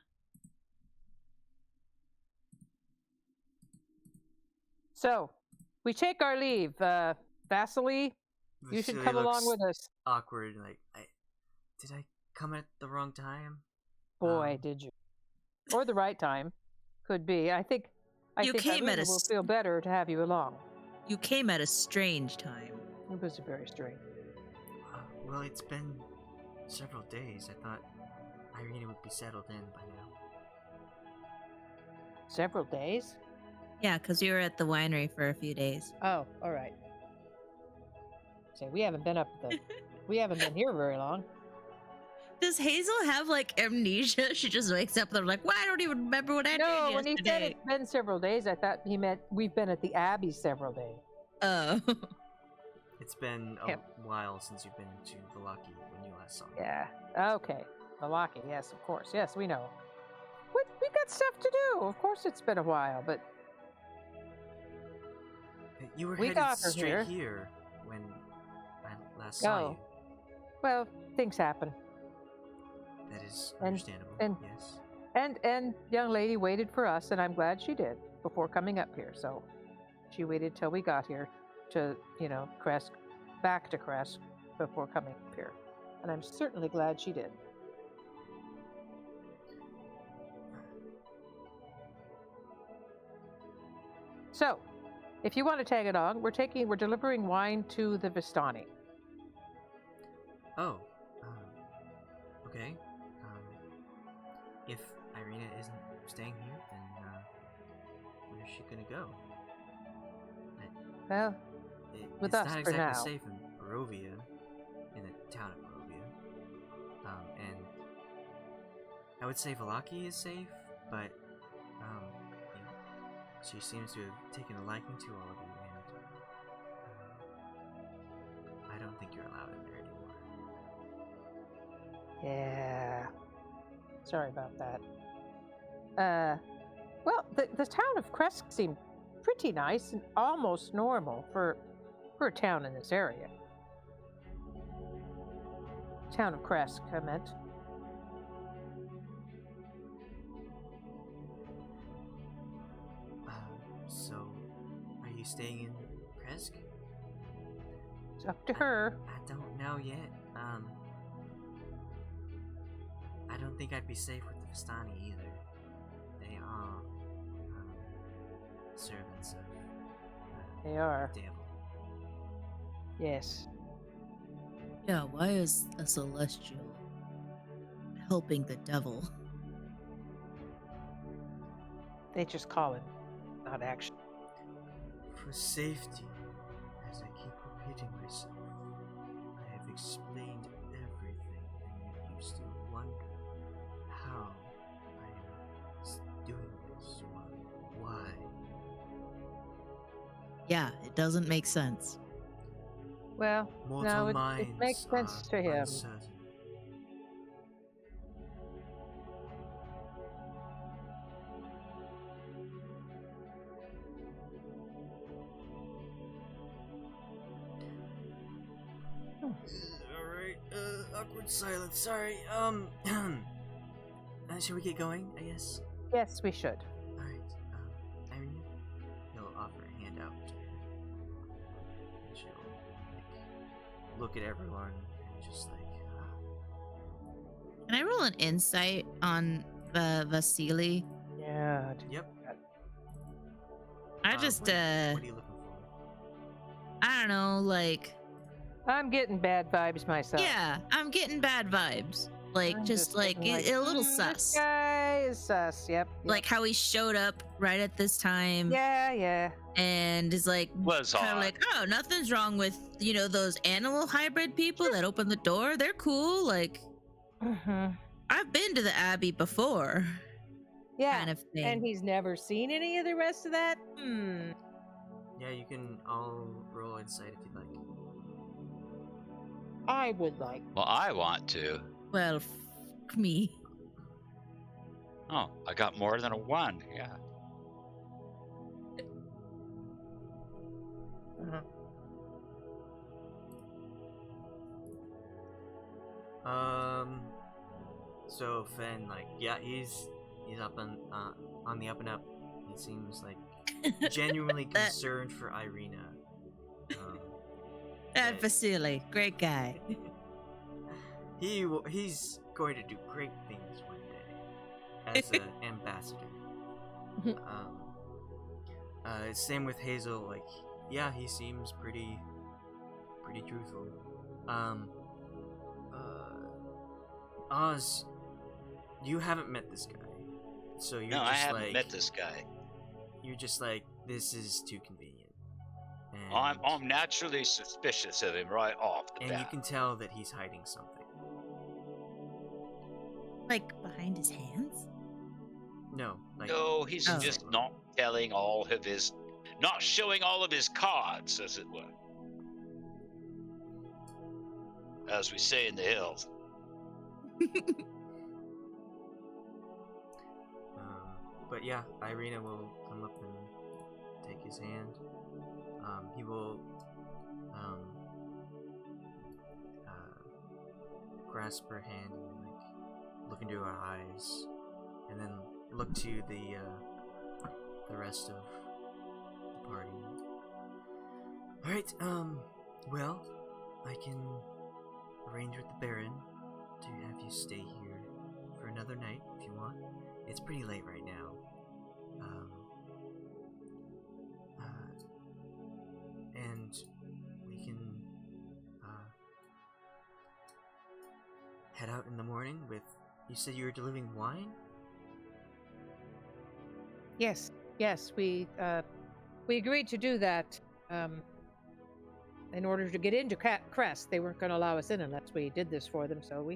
So, we take our leave. Vasily, you should Vasily come along looks with us. Awkward, like, did I come at the wrong time? Boy, did you. Or the right time. Could be. I think You came at Irina a will s- feel better to have you along. You came at a strange time. It was very strange. Well, it's been several days. I thought Irina would be settled in by now. Several days? Yeah, because you were at the winery for a few days. Oh, all right. So we haven't been we haven't been here very long. Does Hazel have like amnesia? She just wakes up and they're like, well, I don't even remember what I No, did when he said yesterday. it's been several days, I thought he meant we've been at the Abbey several days. Oh. It's been a Yep. while since you've been to Valaki when you last saw me. Yeah. Okay. Malaki, yes, of course. Yes, we know. We got stuff to do. Of course it's been a while, but You were We headed got her straight here. here when I last saw Oh. you. well, things happen. That is And- understandable. and- yes. And young lady waited for us, and I'm glad she did before coming up here. So she waited till we got here to, Kresk, back to Kresk before coming up here. And I'm certainly glad she did. So, if you want to tag along, we're delivering wine to the Vistani. Oh. Okay. If Irina isn't staying here, then where's she gonna go? Well, with it's us not for exactly now. safe in Barovia, in the town of Barovia. And I would say Valaki is safe, but she seems to have taken a liking to all of you, and I don't think you're allowed in there anymore. yeah. Sorry about that. Well, the town of Kresk seemed pretty nice and almost normal for a town in this area. Town of Kresk, I meant. So, are you staying in Kresk? It's up to her. I don't know yet. I don't think I'd be safe with the Vistani either. They are servants of They are. the devil. Yes. Yeah, why is a celestial helping the devil? They just call it, not action. For safety, as I keep repeating myself, I have explained everything, and yet you still wonder how I am doing this. Why? Yeah, it doesn't make sense. Well, Mortal no, it minds makes sense are to him. uncertain. Alright, awkward silence, sorry, should we get going, I guess? Yes, we should. Alright, Irene, he'll offer a hand out to her. And she'll, look at everyone and just Can I roll an insight on Vasily? Yeah. yep. I just, what are you looking for? I don't know, like, I'm getting bad vibes myself. yeah, I'm getting bad vibes. Like, I'm just like, getting a little This sus. guy is sus. Yep. Like how he showed up right at this time. Yeah. And is like Was kind of odd. like, oh, nothing's wrong with, you know, those animal hybrid people that open the door. They're cool. Like, Mm-hmm. I've been to the Abbey before. Yeah. Kind of thing. And he's never seen any of the rest of that. Yeah, you can all roll insight if you'd like. I would like. Well, I want to. Well, fuck me. Oh, I got more than a 1. Yeah. So Fenn, like, yeah, he's up on the up and up. He seems like genuinely concerned for Irina. And Vasily, great guy. He's going to do great things one day as an ambassador. Same with Hazel. Like, yeah, he seems pretty truthful. Oz, you haven't met this guy, so you're No, just I haven't like, met this guy. You're just like, this is too convenient. And, I'm naturally suspicious of him right off the and bat. you can tell that he's hiding something. Like behind his hands? No, like, No, he's Oh. just not showing all of his cards, as it were. As we say in the hills. But yeah, Irina will come up and take his hand. He will grasp her hand and like look into her eyes, and then look to the rest of the party. All right. Well, I can arrange with the Baron to have you stay here for another night if you want. It's pretty late right now. And we can head out in the morning with. You said you were delivering wine? Yes. We agreed to do that. In order to get into Crest, they weren't going to allow us in unless we did this for them. So we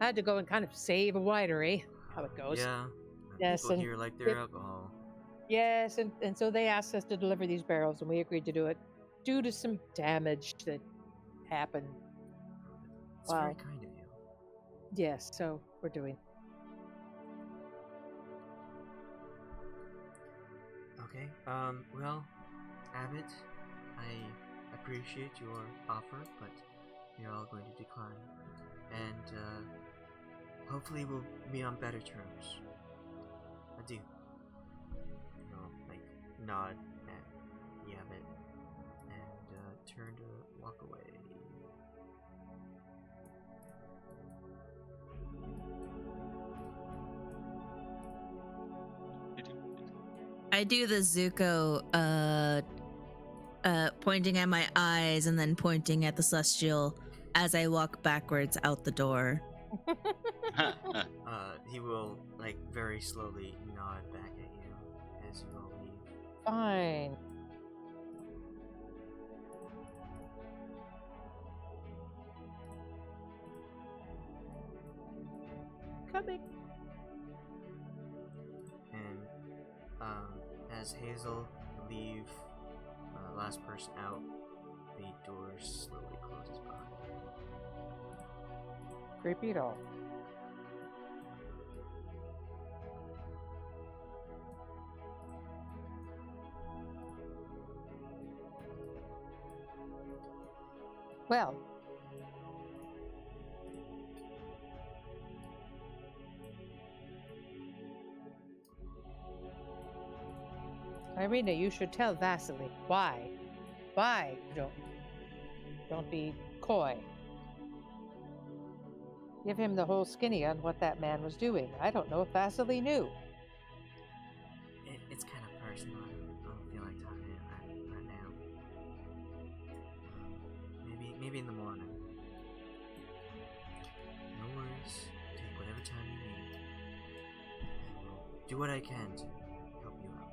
had to go and kind of save a winery. How it goes. Yeah. Yes, People and here like their it- alcohol. Yes, and so they asked us to deliver these barrels, and we agreed to do it due to some damage that happened. It's very Wow. kind of you. Yes, so we're doing. Okay. Well, Abbot, I appreciate your offer, but you're all going to decline. And hopefully we'll meet on better terms. Adieu. I'll like nod at the Abbot and turn to walk away. I do the Zuko, pointing at my eyes and then pointing at the Celestial as I walk backwards out the door. He will like very slowly nod back at you as you all leave. Fine. Coming. And as Hazel leave, last person out, the door slowly closes behind her. Creepy at all. Well, Irina, you should tell Vasily why. Why? Don't be coy. Give him the whole skinny on what that man was doing. I don't know if Vasily knew. It's kind of personal. I don't feel do what I can to help you out.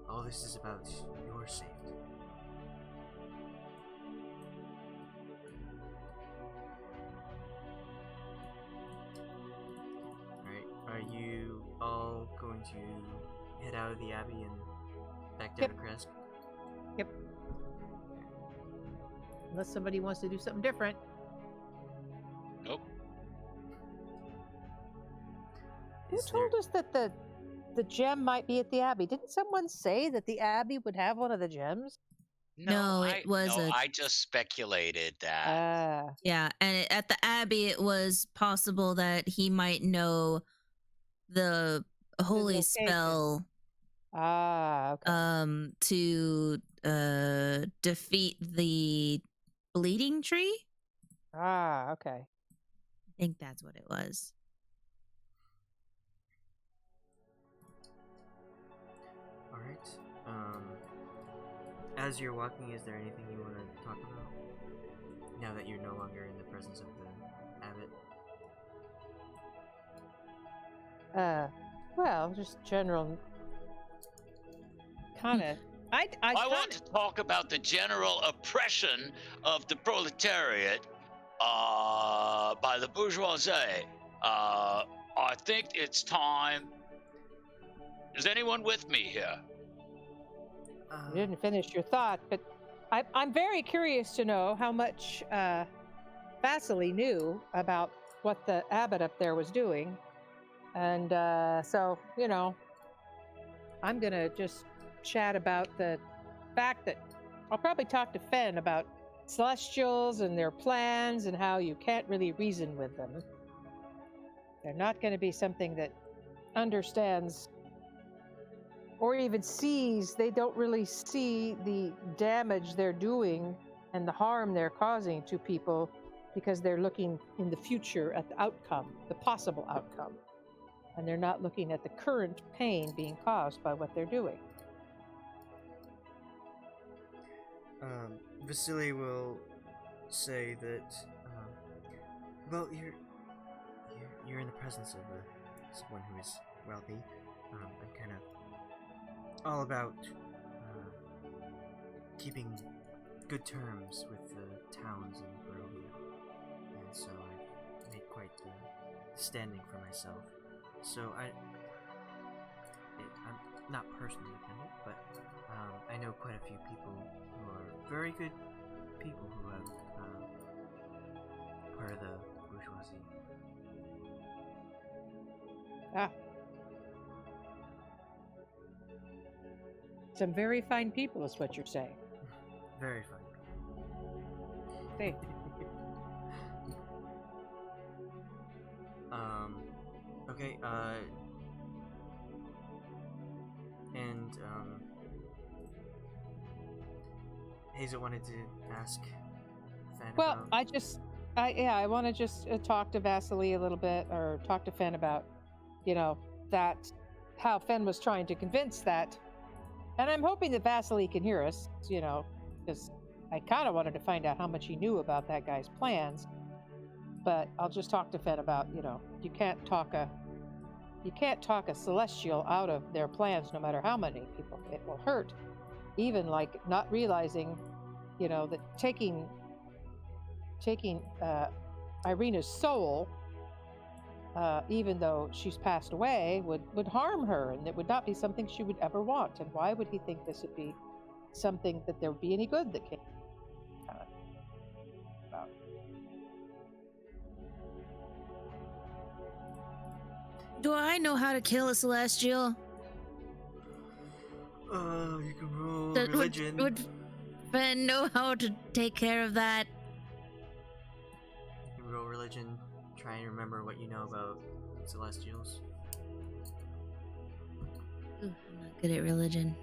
All this is about your safety. Alright, are you all going to head out of the Abbey and back down to Crest? Yep. Unless somebody wants to do something different. Nope. Who Is told there- us that the gem might be at the Abbey? Didn't someone say that the Abbey would have one of the gems? No, it was a- I just speculated that. Yeah, and at the Abbey, it was possible that he might know the holy location. spell Okay. to defeat the bleeding tree. Okay. I think that's what it was. Alright. As you're walking, is there anything you want to talk about? Now that you're no longer in the presence of the Abbot? Well, just general kind of. I want to talk about the general oppression of the proletariat by the bourgeoisie. I think it's time. Is anyone with me here? You didn't finish your thought, but I'm very curious to know how much Vasily knew about what the abbot up there was doing. And so, you know, I'm going to just chat about the fact that I'll probably talk to Fenn about celestials and their plans and how you can't really reason with them. They're not going to be something that understands or even sees. They don't really see the damage they're doing and the harm they're causing to people because they're looking in the future at the outcome, the possible outcome. And they're not looking at the current pain being caused by what they're doing. Vasily will say that, well, you're in the presence of someone who is wealthy. I'm kind of all about keeping good terms with the towns in Barovia, and so I've made quite the standing for myself. So I'm not personally dependent, but I know quite a few people who are very good people who have part of the bourgeoisie. Some very fine people is what you're saying. Very fine. Hey. Okay, and, Hazel wanted to ask Fenn Well, about... I want to just talk to Vasily a little bit, or talk to Fenn about, you know, that, how Fenn was trying to convince that. And I'm hoping that Vasily can hear us, you know, because I kind of wanted to find out how much he knew about that guy's plans. But I'll just talk to Fenn about, you know, you can't talk a celestial out of their plans, no matter how many people it will hurt. Even like not realizing, you know, that taking Irina's soul, even though she's passed away, would harm her, and it would not be something she would ever want. And why would he think this would be something that there would be any good that came about? Do I know how to kill a celestial? You can roll Would religion. Fenn know how to take care of that? You can roll religion. Try and remember what you know about celestials. Ooh, I'm not good at religion.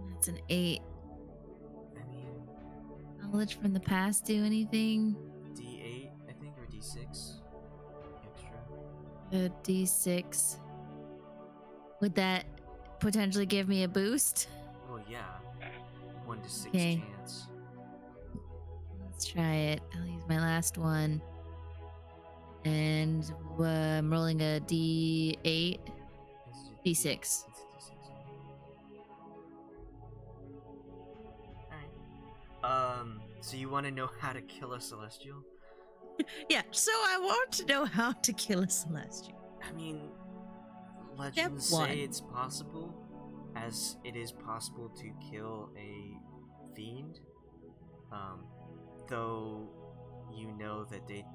That's an 8. I mean, Knowledge from the past do anything? D8, I think, or D6 extra. A D6. Would that potentially give me a boost? Well, yeah. 1 to 6 Okay. chance. Let's Let's try it. I'll use my last one. And I'm rolling a D8. D6. Alright. So you want to know how to kill a Celestial? Yeah, so I want to know how to kill a Celestial. I mean, legends Step one. say it's possible, as it is possible to kill a fiend. Though you know that they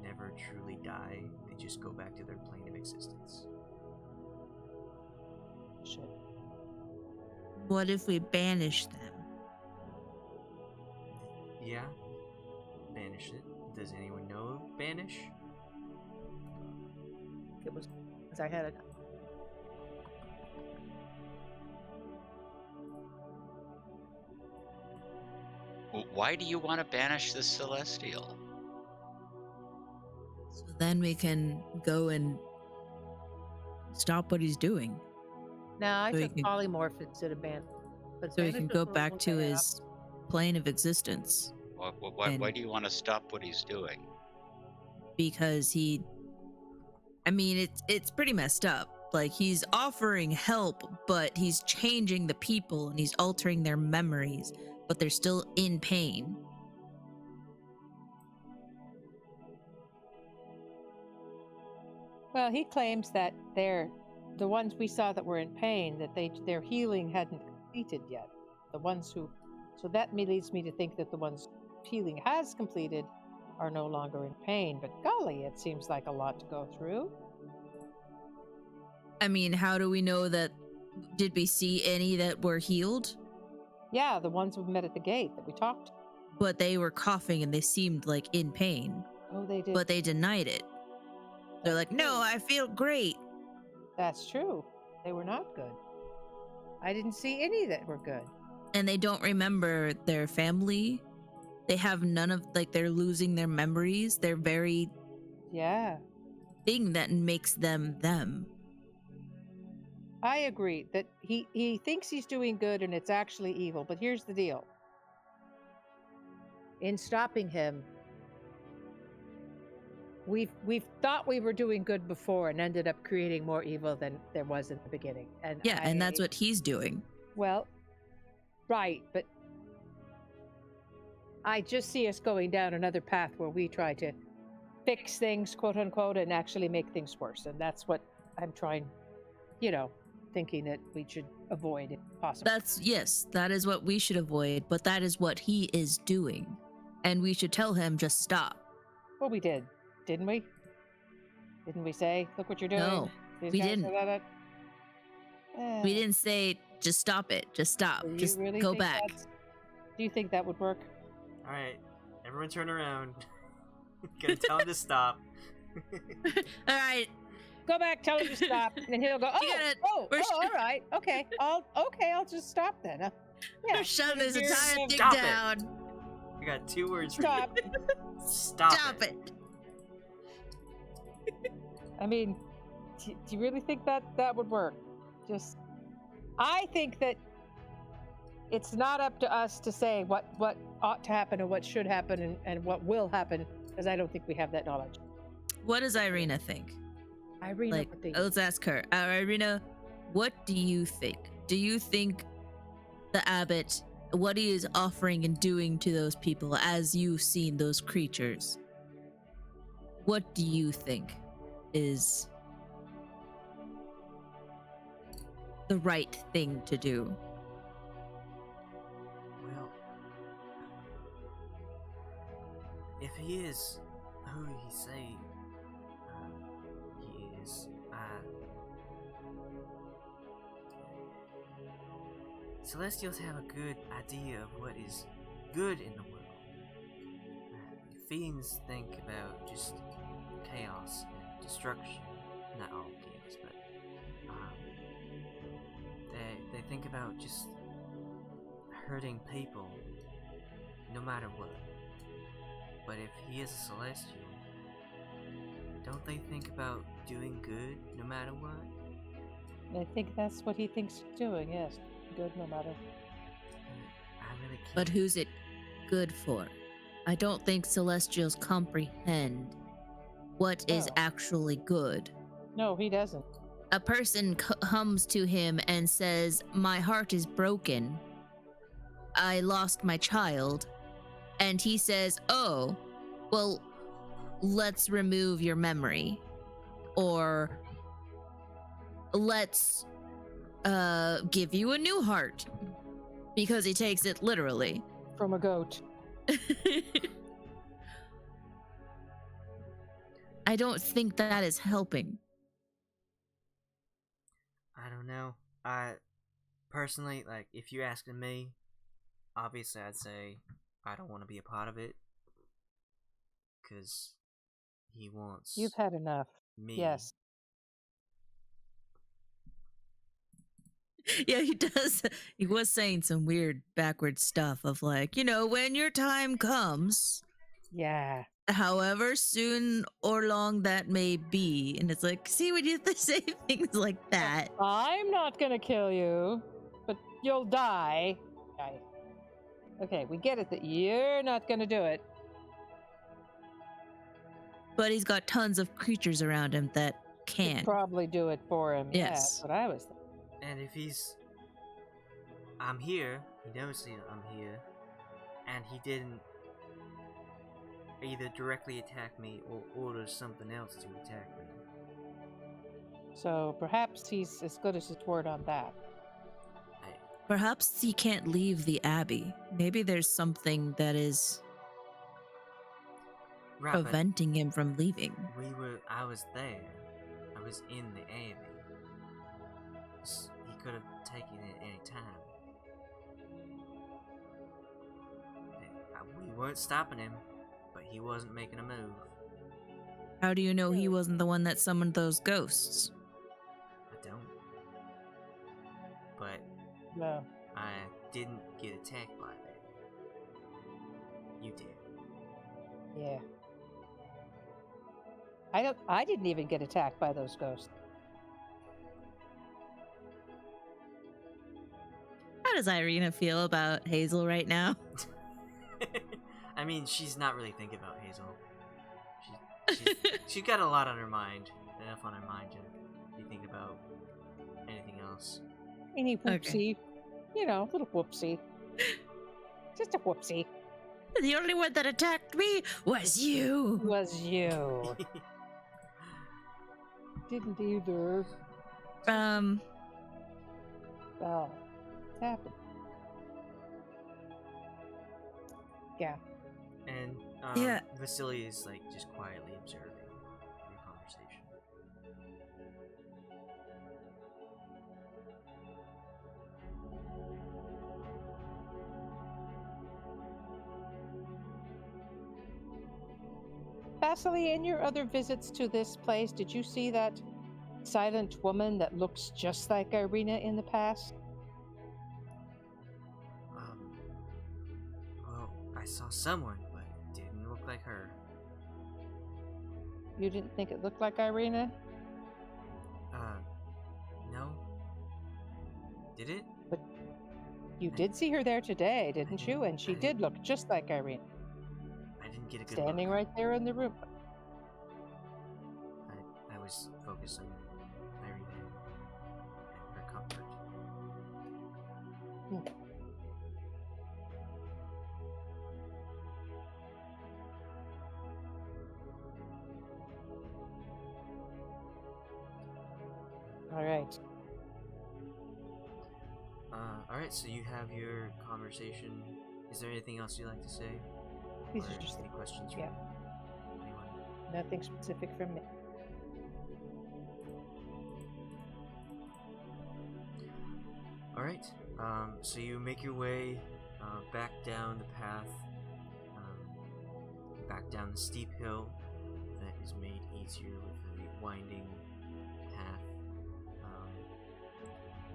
never truly die, they just go back to their plane of existence. Shit. What if we banish them? Yeah, banish it. Does anyone know banish? It was because I had it. Why do you want to banish the Celestial? So then we can go and stop what he's doing. No, I So took you can- polymorph instead of ban. But So he banish can was go the back one to that I his plane of existence. Why And- do you want to stop what he's doing? Because I mean, it's pretty messed up. Like, he's offering help, but he's changing the people and he's altering their memories, but they're still in pain. Well, he claims that they're the ones we saw that were in pain, that their healing hadn't completed yet. The ones who, so that leads me to think that the ones healing has completed are no longer in pain. But golly, it seems like a lot to go through. I mean, how do we know that? Did we see any that were healed? Yeah, the ones we met at the gate that we talked to. But they were coughing and they seemed like in pain, Oh, they did. but they denied it. They're like, That's no, true. I feel great. That's true. They were not good. I didn't see any that were good. And they don't remember their family. They have none of, like, they're losing their memories. They're very Yeah, thing that makes them them. I agree that he thinks he's doing good and it's actually evil. But here's the deal. In stopping him, we've thought we were doing good before and ended up creating more evil than there was in the beginning. And Yeah, and that's what he's doing. Well, right, but I just see us going down another path where we try to fix things, quote unquote, and actually make things worse. And that's what I'm trying, thinking that we should avoid if possible. Yes, that is what we should avoid, but that is what he is doing. And we should tell him, just stop. Well, we did, didn't we? Didn't we say, look what you're doing? No, These we guys didn't. are that. We didn't say, just stop it, just stop, Do you just really go think back. Do you think that would work? Alright, everyone turn around. Gonna tell him to stop. All right, Go back, tell him to stop, and he'll go. Oh, You gotta- oh, we're all right, okay, I'll just stop then. Yeah, we're shutting this Here's entire the- thing Stop it. down. We got 2 words for stop. you. Stop it. it. I mean, do you really think that would work? I think that it's not up to us to say what ought to happen and what should happen and what will happen, because I don't think we have that knowledge. What does Irina think? Irina, Like, what do you- let's ask her. Irina, what do you think? Do you think the abbot, what he is offering and doing to those people as you've seen those creatures, what do you think is the right thing to do? Well, if he is who he say he is, Celestials have a good idea of what is good in the world. Fiends think about just chaos and destruction. Not all chaos, but they think about just hurting people no matter what. But if he is a Celestial, don't they think about doing good no matter what? I think that's what he thinks he's doing. Yes, good no matter. I really can't. But who's it good for? I don't think Celestials comprehend what is Oh. actually good. No, he doesn't. A person comes to him and says, "My heart is broken. I lost my child." And he says, "Oh, well, let's remove your memory." Or let's give you a new heart. Because he takes it literally. From a goat. I don't think that is helping. I don't know. I personally, like, if you asking me, obviously I'd say I don't want to be a part of it. Because he wants You've had enough. me. Yes. Yeah, he does. He was saying some weird backward stuff of like, when your time comes, Yeah. however soon or long that may be. And it's like, see, when you say things like that. I'm not gonna kill you, but you'll die. Okay, we get it that you're not gonna do it. But he's got tons of creatures around him that Could can. probably do it for him. Yeah, Yes. that's what I was thinking. And if I'm here, he knows that I'm here, and he didn't either directly attack me or order something else to attack me. So perhaps he's as good as his word on that. Perhaps he can't leave the Abbey. Maybe there's something that is Right, but preventing him from leaving. I was there. I was in the Abbey. He could have taken it any time. We weren't stopping him, but he wasn't making a move. How do you know he wasn't the one that summoned those ghosts? I don't. But No. I didn't get attacked by that. You did. Yeah. I didn't even get attacked by those ghosts. How does Irina feel about Hazel right now? I mean, she's not really thinking about Hazel. She's got a lot on her mind. Enough on her mind to be thinking about anything else. Any whoopsie. Little whoopsie. Just a whoopsie. The only one that attacked me was you. Was you. Didn't either. Well, it's happened. Yeah. And Yeah. Vasily is like just quietly observing your conversation. Vasily, in your other visits to this place, did you see that silent woman that looks just like Irina in the past? Well, I saw someone, but it didn't look like her. You didn't think it looked like Irina? No. Did it? But you did see her there today, didn't you? And she I did didn't- look just like Irina, I didn't get a good standing look. right there in the room. I was focused on Irina and her comfort. All right. Alright, so you have your conversation. Is there anything else you'd like to say? These Or are just any questions from yeah. anyone? Nothing specific from me. Alright, so you make your way back down the path, back down the steep hill that is made easier with a winding path.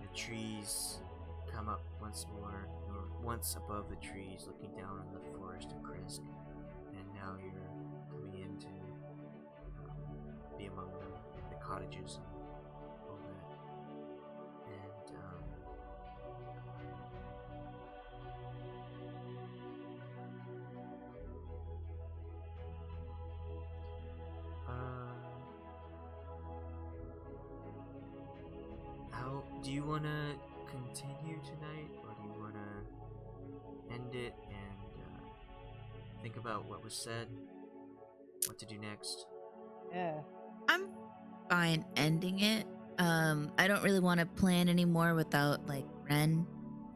The trees come up once more. You were once above the trees looking down on the forest of Krisk, and now you're coming in to be among the cottages and all that. And want to continue tonight, or do you want to end it and think about what was said? What to do next? Yeah. I'm fine ending it. I don't really want to plan anymore without like Renn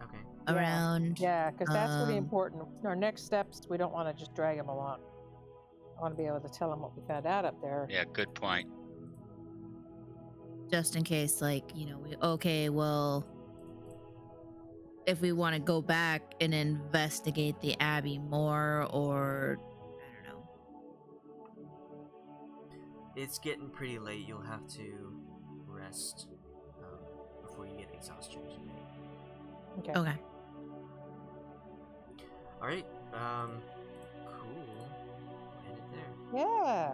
Okay. around. Yeah, because that's really Um, important. Our next steps, we don't want to just drag him along. I want to be able to tell him what we found out up there. Yeah, good point. Just in case, like, well, if we want to go back and investigate the Abbey more, or I don't know. It's getting pretty late. You'll have to rest before you get exhaustion tonight. Okay. Okay. All right. Cool. End it there. Yeah.